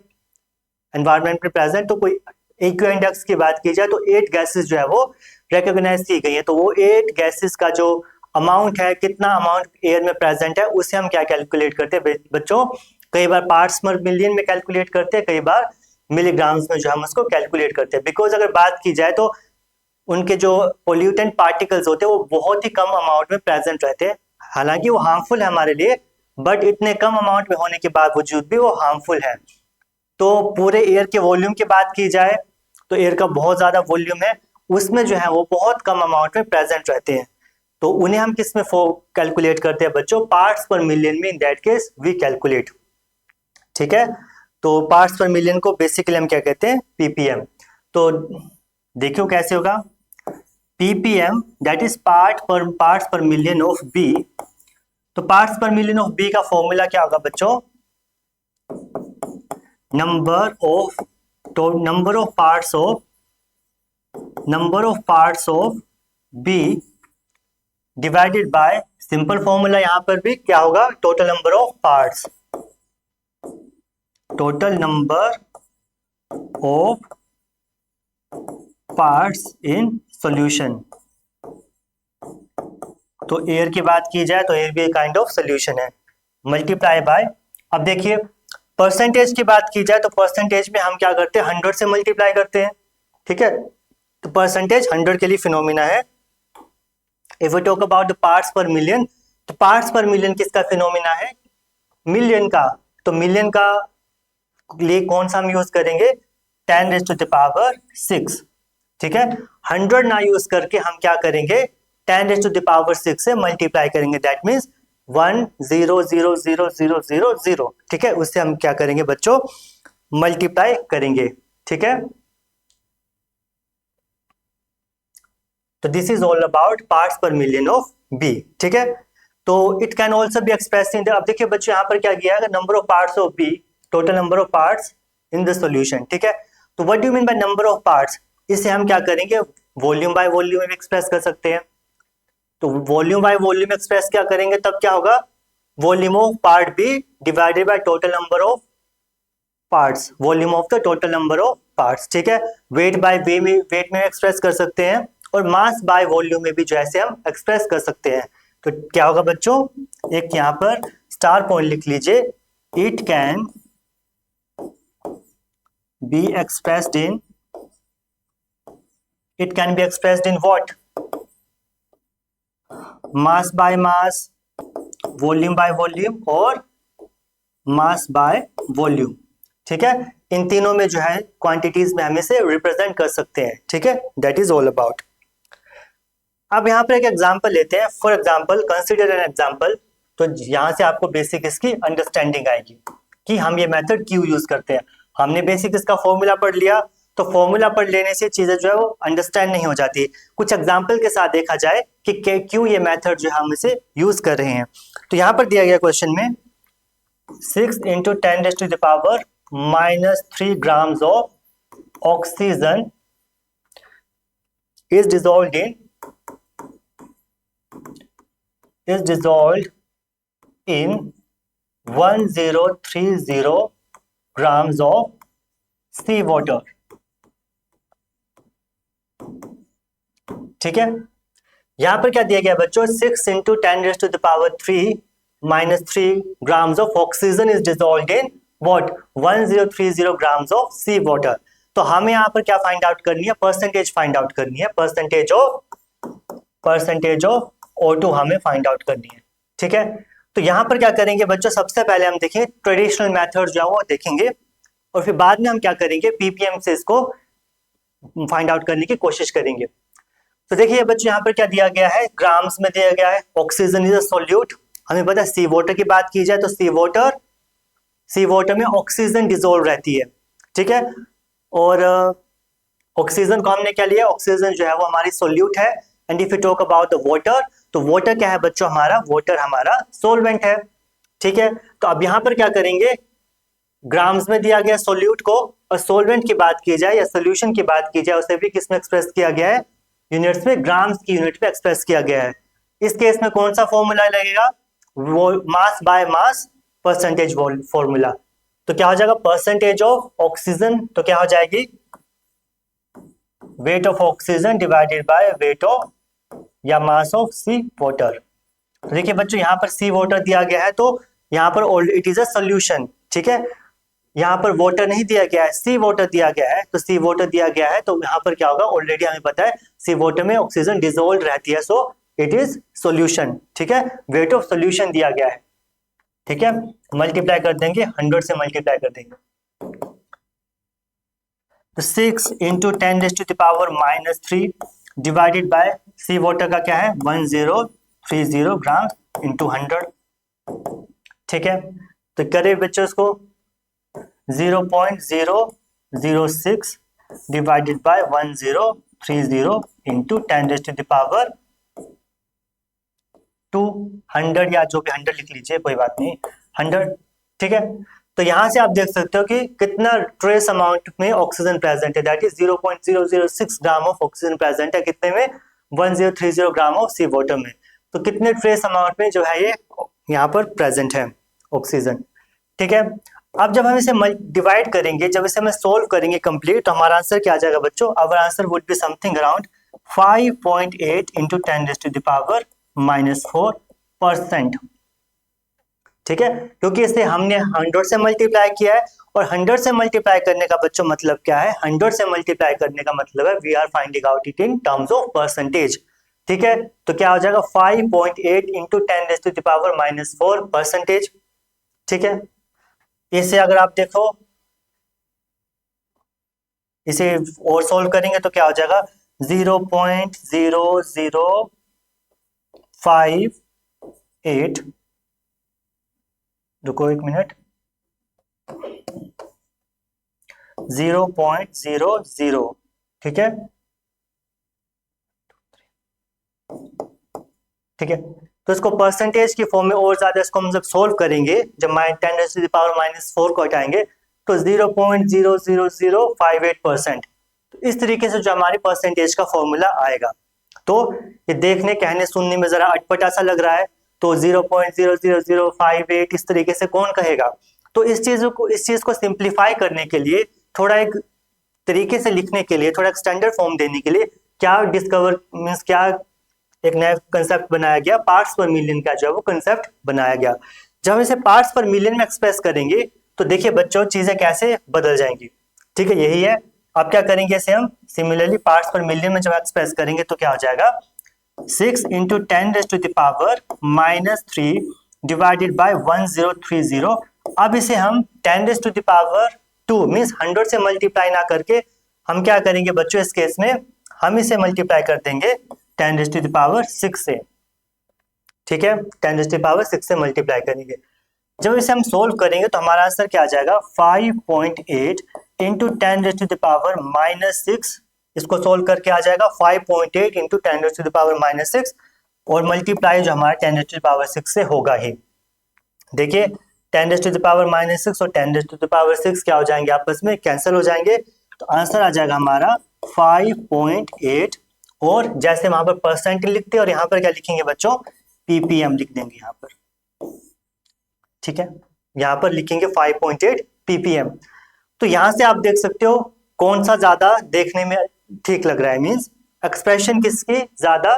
एनवायरनमेंट में प्रेजेंट। तो कोई एक्यूआई इंडेक्स की बात की जाए तो 8 गैसेज जो है वो रिकॉग्नाइज की गई है। तो वो 8 गैसेज का जो अमाउंट है, कितना अमाउंट एयर में प्रेजेंट है, उसे हम क्या कैलकुलेट करते हैं बच्चों, कई बार पार्ट्स पर मिलियन में कैलकुलेट करते हैं, कई बार मिलीग्राम्स में जो हम उसको कैलकुलेट करते हैं। बिकॉज अगर बात की जाए तो उनके जो पोल्यूटेंट पार्टिकल्स होते हैं वो बहुत ही कम अमाउंट में प्रेजेंट रहते हैं, हालांकि वो हार्मफुल है हमारे लिए, बट इतने कम अमाउंट में होने के बावजूद भी वो हार्मफुल है। तो पूरे एयर के वॉल्यूम की बात की जाए तो एयर का बहुत ज्यादा वॉल्यूम है, उसमें जो है वो बहुत कम अमाउंट में प्रेजेंट रहते हैं। तो उन्हें हम किस में कैलकुलेट करते हैं बच्चों, पार्ट्स पर मिलियन में, in that case we calculate. ठीक है, तो पार्ट्स पर मिलियन को बेसिकली हम क्या कहते हैं, पीपीएम। तो देखियो कैसे होगा, PPM that is parts per million of B. तो parts per million of B का फॉर्मूला क्या होगा बच्चों, number of parts of B divided by, simple formula यहां पर भी क्या होगा, total number of parts, total number of parts in solution. तो एयर की बात की जाए तो एयर भी काइंड ऑफ सॉल्यूशन है, मल्टीप्लाई बाय। अब देखिए परसेंटेज की बात की जाए तो परसेंटेज में हम क्या करते हैं, 100 से मल्टीप्लाई करते हैं। ठीक है, तो परसेंटेज 100 के लिए फिनोमिना है। If we talk about the parts per million, तो पार्ट्स पर मिलियन किसका फिनोमिना है, मिलियन का। तो मिलियन का लिए कौन सा हम यूज करेंगे, 10⁻⁶। ठीक है, 100 ना यूज करके हम क्या करेंगे, 10⁻⁶ से मल्टीप्लाई करेंगे, दैट मीन्स 1000000। ठीक है, उससे हम क्या करेंगे बच्चों, मल्टीप्लाई करेंगे। ठीक है, तो this is all about parts per million of B. ठीक है, तो it can also be express in, अब देखिए बच्चों यहाँ पर क्या किया है, number of parts of B, total number of parts in the solution. ठीक है, तो what do you mean by number of parts, इसे हम क्या करेंगे, वॉल्यूम बाय वॉल्यूम में एक्सप्रेस कर सकते हैं। तो वॉल्यूम बाय वॉल्यूम एक्सप्रेस क्या करेंगे, तब क्या होगा, volume of part B divided by total number of parts, volume of the total number of parts. ठीक है, वेट बाय वेट में एक्सप्रेस कर सकते हैं, और मास बाय वॉल्यूम में भी जो ऐसे हम एक्सप्रेस कर सकते हैं। तो क्या होगा बच्चों, एक यहाँ पर स्टार पॉइंट लिख लीजिए, it can be expressed in, it can be expressed in what, mass by mass, volume by volume और मास बाय वॉल्यूम। ठीक है, इन तीनों में जो है क्वांटिटीज में हम इसे रिप्रेजेंट कर सकते हैं। ठीक है, दैट इज ऑल अबाउट। अब यहाँ पर एक एग्जांपल लेते हैं, for example consider an example. तो यहाँ से आपको बेसिक इसकी अंडरस्टैंडिंग आएगी कि हम ये मेथड क्यों यूज करते हैं। हमने बेसिक इसका फॉर्मूला पढ़ लिया, तो फॉर्मूला पढ़ लेने से चीजें जो है वो अंडरस्टैंड नहीं हो जाती, कुछ एग्जांपल के साथ देखा जाए कि क्यों ये मेथड जो है हम इसे यूज कर रहे हैं। तो यहाँ पर दिया गया क्वेश्चन में 6 × 10⁻³ grams of oxygen is dissolved in 1030 grams of sea water। ठीक है, यहां पर क्या दिया गया बच्चों, 6 × 10⁻³ grams of oxygen is dissolved in what, 1030 grams of sea water। तो हमें यहां पर क्या फाइंड आउट करनी है, परसेंटेज फाइंड आउट करनी है, परसेंटेज ऑफ O2 हमें फाइंड आउट करनी है। ठीक है, तो यहाँ पर क्या करेंगे बच्चों, सबसे पहले हम देखेंगे ट्रेडिशनल मेथड जो है वो देखेंगे, और फिर बाद में हम क्या करेंगे पीपीएम से इसको फाइंड आउट करने की कोशिश करेंगे। तो देखिए बच्चों यहाँ पर क्या दिया गया है, ग्राम्स में दिया गया है ऑक्सीजन इज अ सोल्यूट। हमें पता है सी वाटर की बात की जाए तो सी वाटर में ऑक्सीजन डिजोल्व रहती है। ठीक है, और ऑक्सीजन को हमने क्या लिया, ऑक्सीजन जो है वो हमारी सोल्यूट है। And if you talk about the water, तो वाटर क्या है बच्चों हमारा, वाटर हमारा सोलवेंट है। ठीक है, तो अब यहाँ पर क्या करेंगे, ग्राम्स में दिया गया सोल्यूट को, और सोलवेंट की बात की जाए या सोल्यूशन की बात की जाए उसे भी किसमें एक्सप्रेस किया गया है, यूनिट्स में, ग्राम्स की यूनिट में एक्सप्रेस किया गया है। इस केस में कौन सा फॉर्मूला लगेगा, वो मास बाय मास परसेंटेज फॉर्मूला। तो क्या हो जाएगा, परसेंटेज ऑफ ऑक्सीजन, तो क्या हो जाएगी, weight of oxygen divided by weight of या मास ऑफ सी वाटर। तो देखिए बच्चों यहाँ पर सी वाटर दिया गया है, तो यहाँ पर इट इज अ सोल्यूशन। ठीक है, यहाँ पर वाटर नहीं दिया गया है, सी वाटर दिया गया है, तो सी वाटर दिया गया है, तो यहाँ पर क्या होगा, ऑलरेडी हमें पता है सी वाटर में ऑक्सीजन डिसॉल्व रहती है, सो इट इज सोल्यूशन। ठीक है, वेट ऑफ सोल्यूशन दिया गया है। ठीक है, मल्टीप्लाई कर देंगे, 100 से मल्टीप्लाई कर देंगे, तो 6 into 10⁻³ divided by C water का क्या है 1030 ग्राम इंटू 100। ठीक है, तो करें बच्चों इसको 0.006 डिवाइडेड बाय 1030 इंटू 10⁻²100 या जो भी 100 लिख लीजिए, कोई बात नहीं, 100। ठीक है, तो यहां से आप देख सकते हो कि कितना ट्रेस अमाउंट में ऑक्सीजन प्रेजेंट है, that is 0.006 gram of oxygen present है, कितने में, 1030 ग्राम ऑफ सी वाटर में। तो कितने ट्रेस अमाउंट में जो है ये यहाँ पर प्रेजेंट है ऑक्सीजन। ठीक है, अब जब हम इसे डिवाइड करेंगे, जब इसे हम सोल्व करेंगे कंप्लीट, तो हमारा आंसर क्या आ जाएगा बच्चों, our answer would be something around 5.8 into 10⁻⁴%। ठीक है, क्योंकि इसे हमने 100 से मल्टीप्लाई किया है, और 100 से मल्टीप्लाई करने का बच्चों मतलब क्या है, 100 से मल्टीप्लाई करने का मतलब है we are finding out it in terms of percentage. ठीक है, तो क्या हो जाएगा 5.8 इंटू 10⁻⁴%। ठीक है, इसे अगर आप देखो, इसे और सोल्व करेंगे तो क्या हो जाएगा 0.0058, रुको एक मिनट, 0.00। ठीक है, ठीक है, तो इसको परसेंटेज की फॉर्म में और ज्यादा इसको हम जब सोल्व करेंगे, जब 10⁻⁴ को हटाएंगे तो 0.00058%। तो इस तरीके से जो हमारी परसेंटेज का फॉर्मूला आएगा। तो ये देखने कहने सुनने में जरा अटपटा सा लग रहा है, तो 0.00058 इस तरीके से कौन कहेगा। तो इस चीज को सिंप्लीफाई करने के लिए, थोड़ा एक तरीके से लिखने के लिए, थोड़ा एक स्टैंडर्ड फॉर्म देने के लिए क्या डिस्कवर मीन्स क्या एक नया कंसेप्ट बनाया गया, पार्ट्स पर मिलियन का जो है वो कंसेप्ट बनाया गया। जब हम इसे पार्ट्स पर मिलियन में एक्सप्रेस करेंगे तो देखिए बच्चों चीजें कैसे बदल जाएंगी। ठीक है, यही है। अब क्या करेंगे, इसे हम सिमिलरली पार्ट्स पर मिलियन में जब एक्सप्रेस करेंगे तो क्या हो जाएगा 6 इंटू 10⁻³ डिवाइडेड बाय 1030। अब इसे हम 10⁻² मीन्स 100 से मल्टीप्लाई ना करके हम क्या करेंगे बच्चों, इस केस में हम इसे मल्टीप्लाई कर देंगे 10⁻6 से। ठीक है, 10⁻6 से मल्टीप्लाई करेंगे। जब इसे हम सोल्व करेंगे तो हमारा आंसर क्या आ जाएगा 5.8 इंटू 10⁻⁻6। इसको सोल्व करके आ जाएगा 5.8 इंटू 10⁻⁻6, और मल्टीप्लाई जो हमारा 10⁻6 से होगा ही। देखिए 10⁻⁻6 और 10⁻6 क्या हो जाएंगे, आपस में कैंसिल हो जाएंगे, तो आंसर आ जाएगा हमारा 5.8। और जैसे वहां पर परसेंट लिखते हैं और यहाँ पर क्या लिखेंगे बच्चों, पीपीएम लिख देंगे यहाँ पर। ठीक है, यहाँ पर लिखेंगे 5.8 पीपीएम। तो यहाँ से आप देख सकते हो कौन सा ज्यादा देखने में ठीक लग रहा है, मींस एक्सप्रेशन किसकी ज्यादा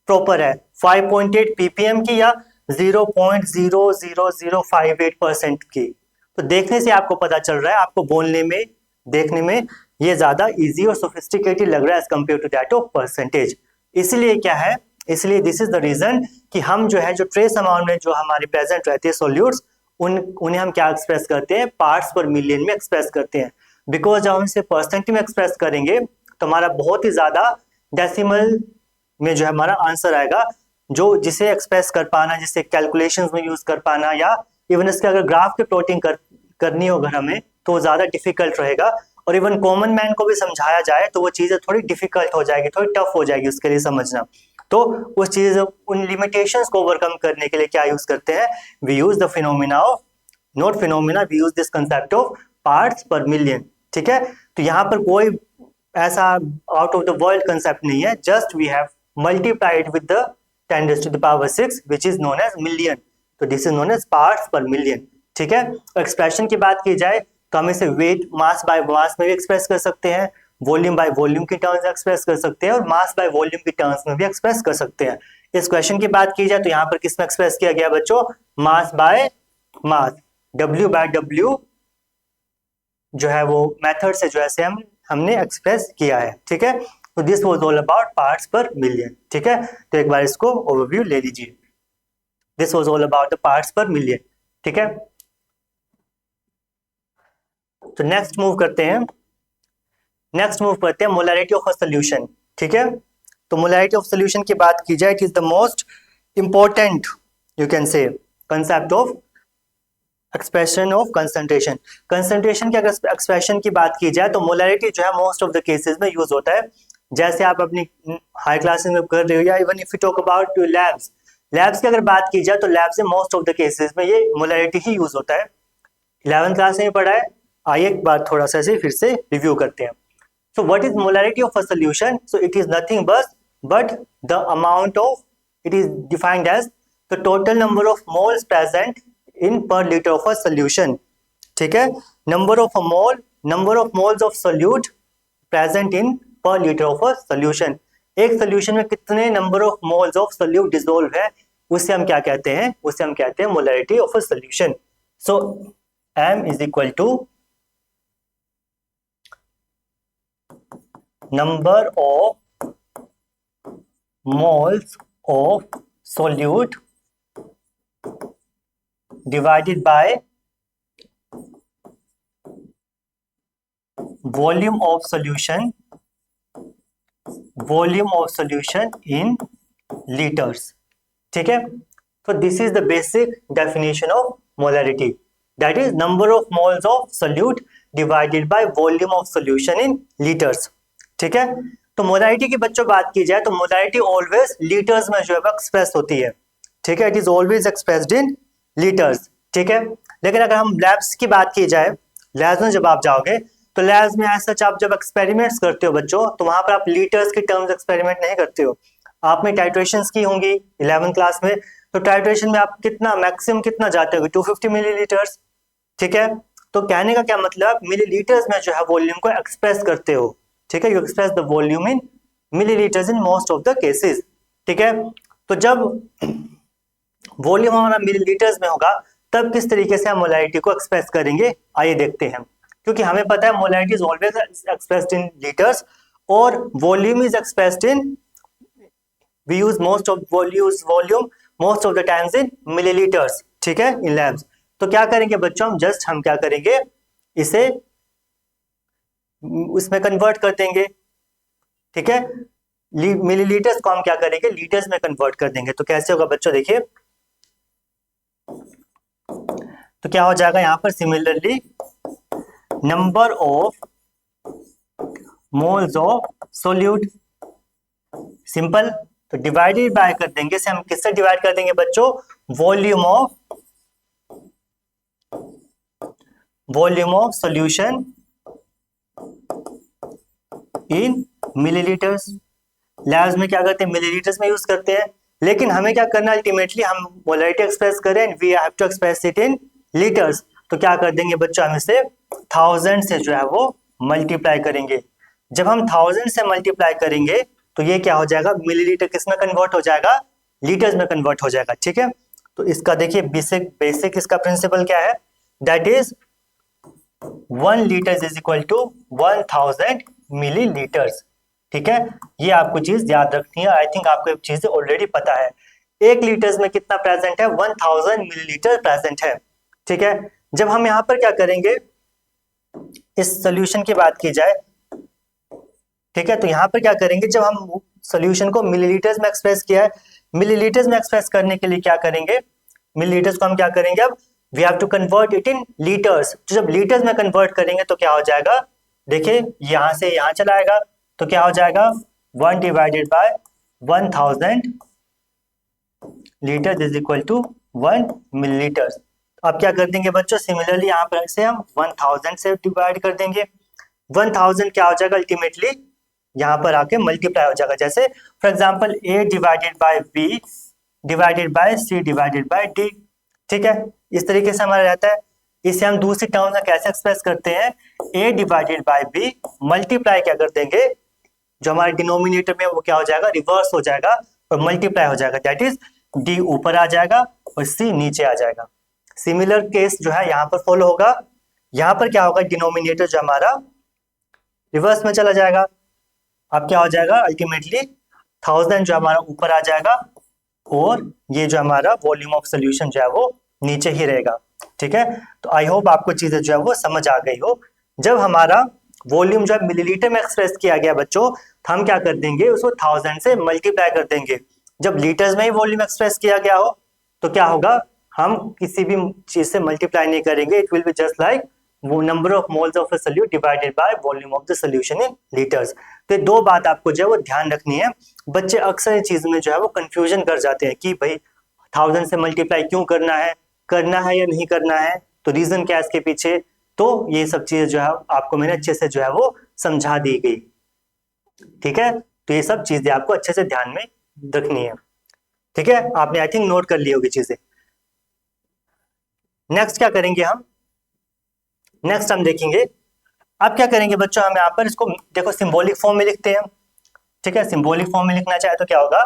प्रॉपर है, 5.8 पीपीएम की या 0.00058% की। तो देखने से आपको पता चल रहा है, आपको बोलने में देखने में ये ज्यादा इजी और सोफिस्टिकेटेड लग रहा है as compare to that of percentage. इसलिए क्या है, इसलिए दिस इज द रीजन कि हम जो है जो ट्रेस अमाउंट में जो हमारे प्रेजेंट रहते हैं सोल्यूट्स, उन्हें हम क्या एक्सप्रेस करते हैं, पार्ट्स पर मिलियन में एक्सप्रेस करते हैं। बिकॉज जब हम इसे परसेंट में एक्सप्रेस करेंगे तो हमारा बहुत ही ज्यादा डेसिमल में जो है हमारा आंसर आएगा, जो जिसे एक्सप्रेस कर पाना, जिसे कैलकुलेशंस में यूज कर पाना, या इवन इसके अगर ग्राफ के प्लॉटिंग करनी हो अगर हमें, तो ज्यादा डिफिकल्ट रहेगा। और इवन कॉमन मैन को भी समझाया जाए तो वो चीजें थोड़ी डिफिकल्ट हो जाएगी, थोड़ी टफ हो जाएगी उसके लिए समझना। तो उस चीज, उन लिमिटेशंस को ओवरकम करने के लिए क्या यूज करते हैं, we use the phenomena of, not phenomena, we use this concept of parts per million. ठीक है, तो यहाँ पर कोई ऐसा out of the world concept नहीं है, just we have multiplied with the 10 raised to the power 6 which is known as million, तो this is known as parts per million. ठीक है, एक्सप्रेशन की बात की जाए तो हम इसे वेट मास बाय मास में भी एक्सप्रेस कर सकते हैं, वॉल्यूम बाय वॉल्यूम की टर्म्स में एक्सप्रेस कर सकते हैं, और मास बाय वॉल्यूम की टर्म्स में भी एक्सप्रेस कर सकते हैं। इस क्वेश्चन की बात की जाए तो यहाँ पर किस में एक्सप्रेस किया गया बच्चों, mass by mass, W by W जो है वो मेथड से जो है हमने एक्सप्रेस किया है। ठीक है, तो this was all about parts per million. ठीक है, तो एक बार इसको ओवरव्यू ले लीजिए, this was all about the parts per million. ठीक है, तो नेक्स्ट मूव करते हैं मोलैरिटी ऑफ अ सॉल्यूशन। ठीक है, तो मोलैरिटी ऑफ सॉल्यूशन की बात की जाए, it is the most important you can say concept of expression of concentration. Concentration की अगर एक्सप्रेशन की बात की जाए तो मोलैरिटी जो है मोस्ट ऑफ द केसेस में यूज होता है। जैसे आप अपनी हाई क्लासेस में कर रहे हो, या even if you talk about labs की अगर बात की जाए तो लैब्स में मोस्ट ऑफ द केसेस में ये मोलैरिटी ही यूज होता है। 11th क्लास में पढ़ा है, आइए एक बार थोड़ा सा फिर से रिव्यू करते हैं। So what is molarity of a solution, so it is nothing but the amount of, it is defined as the total number of moles present in per litre of a solution. ठीक है, number of moles of solute present in per litre of a solution. एक solution में कितने number of moles of solute dissolve है, उसे हम क्या कहते हैं, उसे हम कहते हैं molarity of a solution. So M is equal to number of moles of solute divided by volume of solution in liters। ठीक है, तो this is the basic definition of molarity, that is number of moles of solute divided by volume of solution in litres. ठीक है, तो molarity की बच्चों बात की जाए तो मोलैरिटी ऑलवेज लीटर्स में जो है एक्सप्रेस होती है। ठीक है, it is always expressed in litres. ठीक है, लेकिन अगर हम लैब्स की बात की जाए, लैब्स में जब आप जाओगे तो लैब्स में ऐसा आप जब एक्सपेरिमेंट्स करते हो बच्चों, तो वहां पर आप लीटर्स की टर्म्स एक्सपेरिमेंट नहीं करते हो। आपने टाइट्रेशंस की होंगी 11th क्लास में, तो टाइट्रेशन में आप कितना मैक्सिमम कितना जाते हो, 250 मिलीलीटर्स। ठीक है, तो कहने का क्या मतलब, मिलीलीटर्स में जो है वॉल्यूम को एक्सप्रेस करते हो। ठीक है, you express the volume in millilitres in most of the cases. ठीक है, तो जब वॉल्यूम हमारा मिलीलीटर्स में होगा तब किस तरीके से हम मोलैरिटी को एक्सप्रेस करेंगे, आइए देखते हैं। क्योंकि हमें पता है molarity is always expressed in litres और volume is expressed in, we use most of volume most of the times in millilitres. ठीक है, इन लैब्स। तो क्या करेंगे बच्चों, हम क्या करेंगे, इसे उसमें कन्वर्ट कर देंगे। ठीक है, मिलीलीटर्स को हम क्या करेंगे, लीटर्स में कन्वर्ट कर देंगे। तो कैसे होगा बच्चों, देखिए तो क्या हो जाएगा यहाँ पर, similarly number of moles of solute, simple, तो डिवाइडेड बाय कर देंगे, से हम किससे डिवाइड कर देंगे बच्चों, volume of solution in millilitres. Labs में क्या करते हैं, मिलीलीटर्स में यूज करते हैं, लेकिन हमें क्या करना अल्टीमेटली, हम मोलैरिटी एक्सप्रेस करें and we have to express it in litres. तो क्या कर देंगे बच्चों, हम इसे 1000 से जो है वो मल्टीप्लाई करेंगे। जब हम 1000 से मल्टीप्लाई करेंगे तो ये क्या हो जाएगा, मिलीलीटर किस में कन्वर्ट हो जाएगा, लीटर्स में कन्वर्ट हो जाएगा। ठीक है, तो इसका देखिए बेसिक इसका प्रिंसिपल क्या है, that is 1 litre is equal to 1000 millilitres. ठीक है, ये आपको चीज याद रखनी है। आई थिंक आपको ये चीजें ऑलरेडी पता है। 1 लीटर में कितना प्रेजेंट है? 1000 मिलीलीटर प्रेजेंट है। ठीक है, जब हम यहाँ पर क्या करेंगे, इस सोल्यूशन की बात की जाए, ठीक है, तो यहाँ पर क्या करेंगे, जब हम सोल्यूशन को मिलीलीटर्स में एक्सप्रेस किया है, मिलीलीटर्स में एक्सप्रेस करने के लिए क्या करेंगे, मिलीलीटर्स को हम क्या करेंगे, अब we have to convert it in litres. तो जब लीटर्स में कन्वर्ट करेंगे तो क्या हो जाएगा, देखिए यहाँ से यहाँ चला आएगा, तो क्या हो जाएगा, 1 divided by 1000 litre is equal to 1 millilitre. अब क्या कर देंगे बच्चों, सिमिलरली यहाँ पर से हम 1000 से डिवाइड कर देंगे। 1000 क्या हो जाएगा, अल्टीमेटली यहाँ पर आके मल्टीप्लाई हो जाएगा। जैसे for example a divided by b divided bye c divided by d। ठीक है, इस तरीके से हमारा रहता है। इसे हम दूसरी टर्म में कैसे एक्सप्रेस करते हैं, a divided by b multiply क्या कर देंगे, जो हमारे डिनोमिनेटर में वो क्या हो जाएगा, रिवर्स हो जाएगा और मल्टीप्लाई हो जाएगा। दैट इज d ऊपर आ जाएगा और c नीचे आ जाएगा। सिमिलर केस जो है यहाँ पर फॉलो होगा। यहाँ पर क्या होगा, डिनोमिनेटर जो हमारा रिवर्स में चला जाएगा। अब क्या हो जाएगा, अल्टीमेटली 1000 जो हमारा ऊपर आ जाएगा और ये जो हमारा वॉल्यूम ऑफ सोल्यूशन जो है वो नीचे ही रहेगा। ठीक है, तो आई होप आपको चीजें जो है वो समझ आ गई हो। जब हमारा वॉल्यूम जो है मिलीलीटर में एक्सप्रेस किया गया बच्चों, तो हम क्या कर देंगे, उसको 1000 से मल्टीप्लाई कर देंगे। जब लीटर्स में ही वॉल्यूम एक्सप्रेस किया गया हो तो क्या होगा, हम किसी भी चीज से मल्टीप्लाई नहीं करेंगे, it will be just like वो number of moles of a solute divided by volume of the solution in litres. तो दो बात आपको जो है वो ध्यान रखनी है। बच्चे अक्सर इस चीज में जो है वो कंफ्यूजन कर जाते हैं कि भाई 1000 से मल्टीप्लाई क्यों करना है या नहीं करना है, तो रीजन क्या है इसके पीछे। तो ये सब चीजें जो है आपको मैंने अच्छे से जो है वो समझा दी गई। ठीक है, तो ये सब चीजें आपको अच्छे से ध्यान में रखनी है। ठीक है, आपने आई थिंक नोट कर ली होगी चीजें। नेक्स्ट क्या करेंगे हम, नेक्स्ट हम देखेंगे, अब क्या करेंगे बच्चों, हम यहाँ पर इसको देखो सिंबॉलिक फॉर्म में लिखते हैं। ठीक है, सिंबॉलिक फॉर्म में लिखना चाहे तो क्या होगा,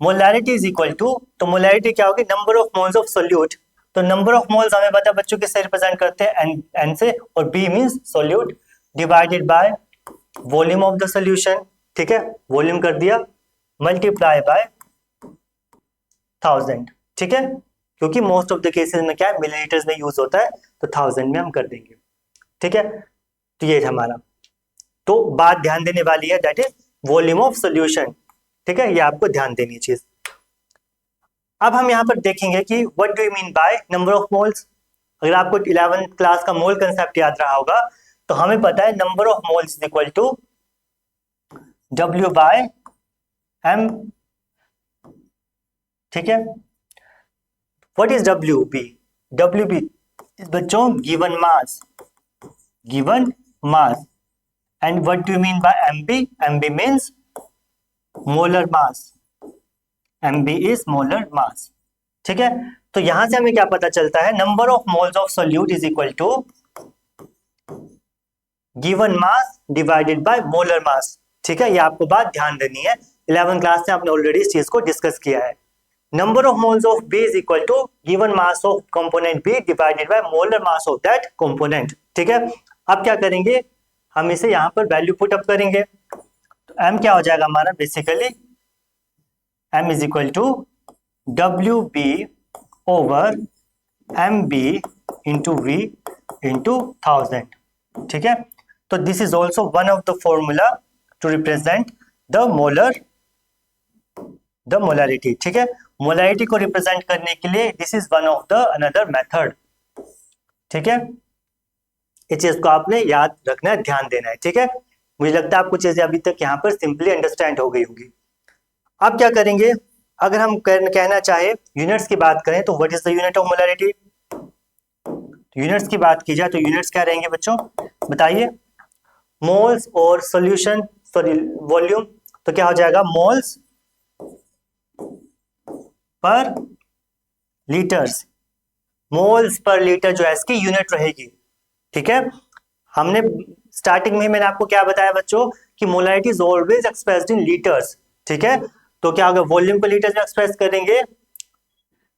मोलैरिटी इज इक्वल टू, तो मोलैरिटी क्या होगी, number of moles of solute. तो नंबर ऑफ मोल्स हमें पता है बच्चों किससे रिप्रेजेंट करते हैं, एन से, और B means solute, divided by volume of the solution. ठीक है, वॉल्यूम कर दिया, मल्टीप्लाई बाय 1000। ठीक है, क्योंकि मोस्ट ऑफ द केसेस में क्या है, मिलीलीटर्स में यूज होता है, तो 1000 में हम कर देंगे। ठीक है, तो ये हमारा, तो बात ध्यान देने वाली है, that is volume of solution. ठीक है, ये आपको ध्यान देनी है चीज। अब हम यहाँ पर देखेंगे कि what do you mean by number of moles. अगर आपको 11th क्लास का मोल कंसेप्ट याद रहा होगा, तो हमें पता है number of moles is equal to W by M। ठीक है, व्हाट इज WB? WB बच्चों given mass, given mass. And what do you mean by MB? MB means molar mass, MB is molar mass. ठीक है, तो यहां से हमें क्या पता चलता है, number of moles of solute is equal to given mass divided by molar mass. ठीक है, ये आपको बात ध्यान देनी है, 11th क्लास में आपने ऑलरेडी इस चीज को डिस्कस किया है। Number of moles of B is equal to given mass of component B divided by molar mass of that component. ठीक है, अब क्या करेंगे, हम इसे यहां पर वैल्यू पुट अप करेंगे। तो M क्या हो जाएगा हमारा, basically M is equal to WB over MB into V into 1000। ठीक है, तो this is also one of the formula to represent the molarity. ठीक है, मोलैरिटी को रिप्रेजेंट करने के लिए this is one of the another method. ठीक है, इस चीज को आपने याद रखना है, ध्यान देना है। ठीक है, मुझे लगता है आपको चीजें अभी तक यहाँ पर सिंपली अंडरस्टैंड हो गई होगी। अब क्या करेंगे, अगर हम कहना चाहे यूनिट्स की बात करें, तो what is the unit of molarity. Units की बात की जाए तो यूनिट्स क्या रहेंगे बच्चों, बताइए। मोल्स और सॉल्यूशन, सॉरी वॉल्यूम, तो क्या हो जाएगा, moles per litres. Moles per litre जो है इसकी यूनिट रहेगी। ठीक है, हमने स्टार्टिंग में मैंने आपको क्या बताया बच्चों, कि molarity is always expressed in litres. ठीक है, तो क्या होगा, वॉल्यूम को लीटर्स में एक्सप्रेस करेंगे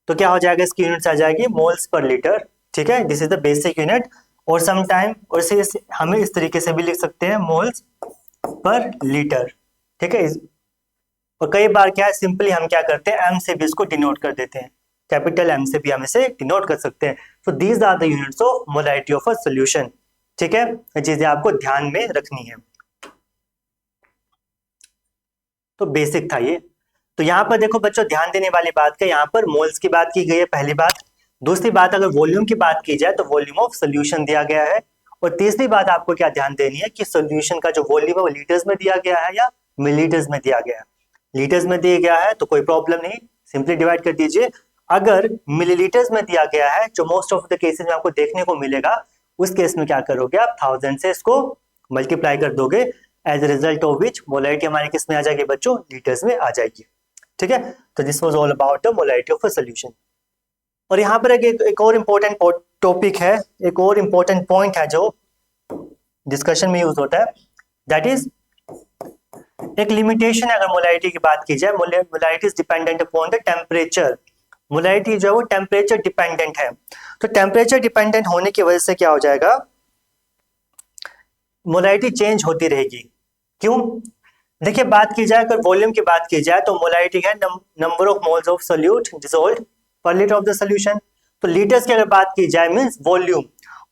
तो क्या हो जाएगा, इसकी यूनिट्स आ जाएगी मोल्स पर लीटर। ठीक है, this is the basic unit. और समटाइम और इसे हमें इस तरीके से भी लिख सकते हैं, मोल्स पर लीटर। ठीक है। और कई बार क्या है, सिंपली हम क्या करते हैं, एम से भी इसको डिनोट कर देते हैं, कैपिटल एम से भी हम इसे डिनोट कर सकते हैं। So these are the units of molarity of a solution. ठीक है, ये चीजें आपको ध्यान में रखनी है। तो बेसिक था ये। तो यहाँ पर देखो बच्चों, ध्यान देने वाली बात क्या, यहाँ पर मोल्स की बात की गई है, पहली बात। दूसरी बात, अगर वॉल्यूम की बात की जाए तो वॉल्यूम ऑफ सोल्यूशन दिया गया है। और तीसरी बात आपको क्या ध्यान देनी है कि सोल्यूशन का जो वॉल्यूम है वो लीटर्स में दिया गया है या मिलीलीटर्स में दिया गया है। लीटर्स में दिया गया है तो कोई प्रॉब्लम नहीं, सिंपली डिवाइड कर दीजिए। अगर मिलीलीटर्स में दिया गया है, जो मोस्ट ऑफ द केसेस में आपको देखने को मिलेगा, उस केस में क्या करोगे आप, 1000 से इसको मल्टीप्लाई कर दोगे, as a result of which molarity हमारी किस में आ जाएगी बच्चों, लीटर्स में आ जाएगी। ठीक है, तो this was all about the molarity of a solution. और यहाँ पर एक और इम्पोर्टेंट टॉपिक है, एक और इम्पोर्टेंट पॉइंट है जो डिस्कशन में यूज होता है, दैट इज एक लिमिटेशन है। अगर मोलैरिटी की बात की जाए, molarity is dependent upon the temperature. Molarity जो है वो टेम्परेचर डिपेंडेंट है। तो टेम्परेचर डिपेंडेंट होने की वजह से क्या हो जाएगा, मोलैरिटी चेंज होती रहेगी। क्यों? देखिए, बात की जाए, अगर वॉल्यूम की बात की जाए तो मोलैरिटी है number of moles of solute dissolved per litre of the solution. तो लीटर्स की अगर बात की जाए मींस वॉल्यूम,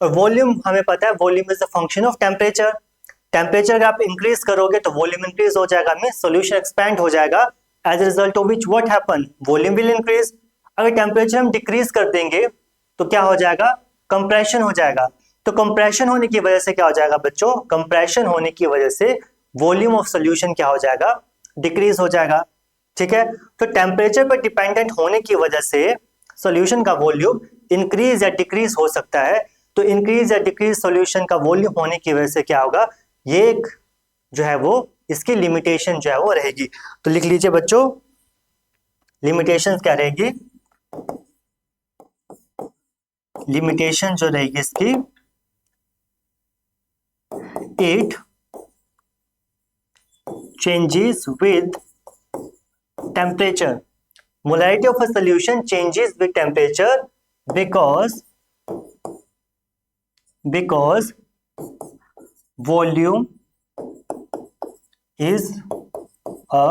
और वॉल्यूम हमें पता है volume is the function of temperature. Temperature अगर आप इंक्रीज करोगे तो वॉल्यूम इंक्रीज हो जाएगा, मींस सॉल्यूशन एक्सपैंड हो जाएगा, as a result of which what happen, volume will increase. अगर टेम्परेचर हम डिक्रीज कर देंगे तो क्या हो जाएगा, कंप्रेशन हो जाएगा। तो कंप्रेशन होने की वजह से क्या हो जाएगा बच्चों, कंप्रेशन होने की वजह से वॉल्यूम ऑफ सोल्यूशन क्या हो जाएगा, डिक्रीज हो जाएगा। ठीक है, तो टेम्परेचर पर डिपेंडेंट होने की वजह से सोल्यूशन का वॉल्यूम इंक्रीज या डिक्रीज हो सकता है। तो इंक्रीज या डिक्रीज सोल्यूशन का वॉल्यूम होने की वजह से क्या होगा, ये एक जो है वो इसकी लिमिटेशन जो है वो रहेगी। तो लिख लीजिए बच्चों, लिमिटेशन क्या रहेगी, लिमिटेशन जो रहेगी इसकी, it changes with temperature. Molarity of a solution changes with temperature because volume is a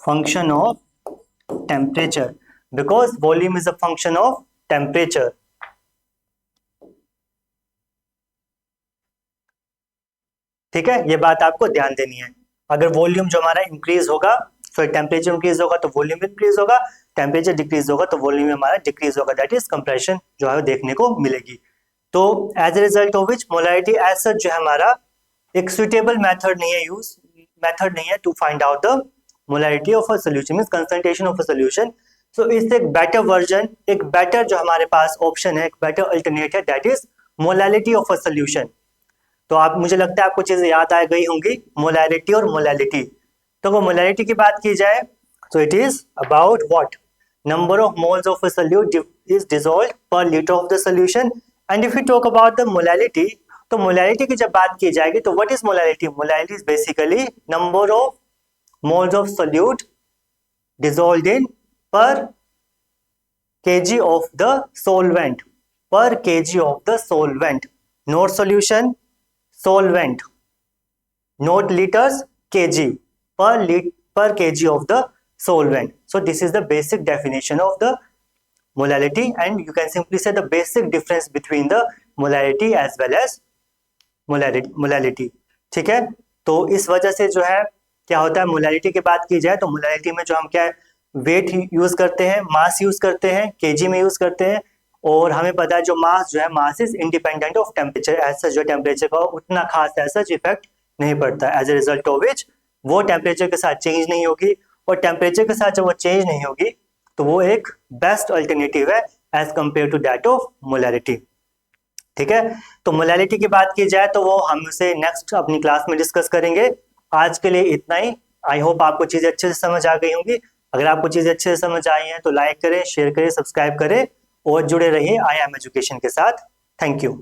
function of temperature. Because volume is a function of temperature. ठीक है, ये बात आपको ध्यान देनी है। अगर वॉल्यूम जो हमारा इंक्रीज होगा, सॉरी टेम्परेचर इंक्रीज होगा तो वॉल्यूम इंक्रीज होगा, टेम्परेचर डिक्रीज होगा तो वॉल्यूम हमारा डिक्रीज होगा, दैट इज कंप्रेशन जो है देखने को मिलेगी। तो as a result of which molarity as such जो है हमारा एक सुटेबल मेथड नहीं है to find out the molarity of a solution, means concentration of a solution. So इससे एक बेटर वर्जन, एक बेटर जो हमारे पास ऑप्शन है, एक बेटर अल्टरनेट है, that is molarity of a solution. तो आप, मुझे लगता है आपको चीजें याद आ गई होंगी, मोलैरिटी और मोलैलिटी। तो वो मोलैलिटी की बात की जाए तो it is about what, number of moles of a solute is dissolved per litre of the solution. And if you talk about the molality, तो मोलैलिटी की जब बात की जाएगी तो what is molality, molality is basically number of moles of solute dissolved in per kg of the solvent, per kg of the solvent, not solution, solvent, not liters, kg, per kg of the solvent. So this is the basic definition of the molality, and you can simply say the basic difference between the molality as well as molality. ठीक है, तो इस वजह से जो है क्या होता है, मोलैलिटी की बात की जाए तो मोलैलिटी में जो हम क्या वेट यूज करते हैं, मास यूज करते हैं, केजी में यूज करते हैं। और हमें पता है जो मास जो है, mass is independent of temperature, as such जो टेम्परेचर का उतना खास एज सच इफेक्ट नहीं पड़ता, as a result of which वो टेम्परेचर के साथ चेंज नहीं होगी। और टेम्परेचर के साथ जब वो चेंज नहीं होगी तो वो एक बेस्ट अल्टरनेटिव है as compare to that of molality. ठीक है, तो मोलैलिटी की बात की जाए तो वो हम उसे नेक्स्ट अपनी क्लास में डिस्कस करेंगे। आज के लिए इतना ही। आई होप आपको चीजें अच्छे से समझ आ गई होंगी। अगर आपको चीजें अच्छे से समझ आई हैं तो लाइक करें, शेयर करें, सब्सक्राइब करें और जुड़े रहिए आई एम एजुकेशन के साथ। Thank you.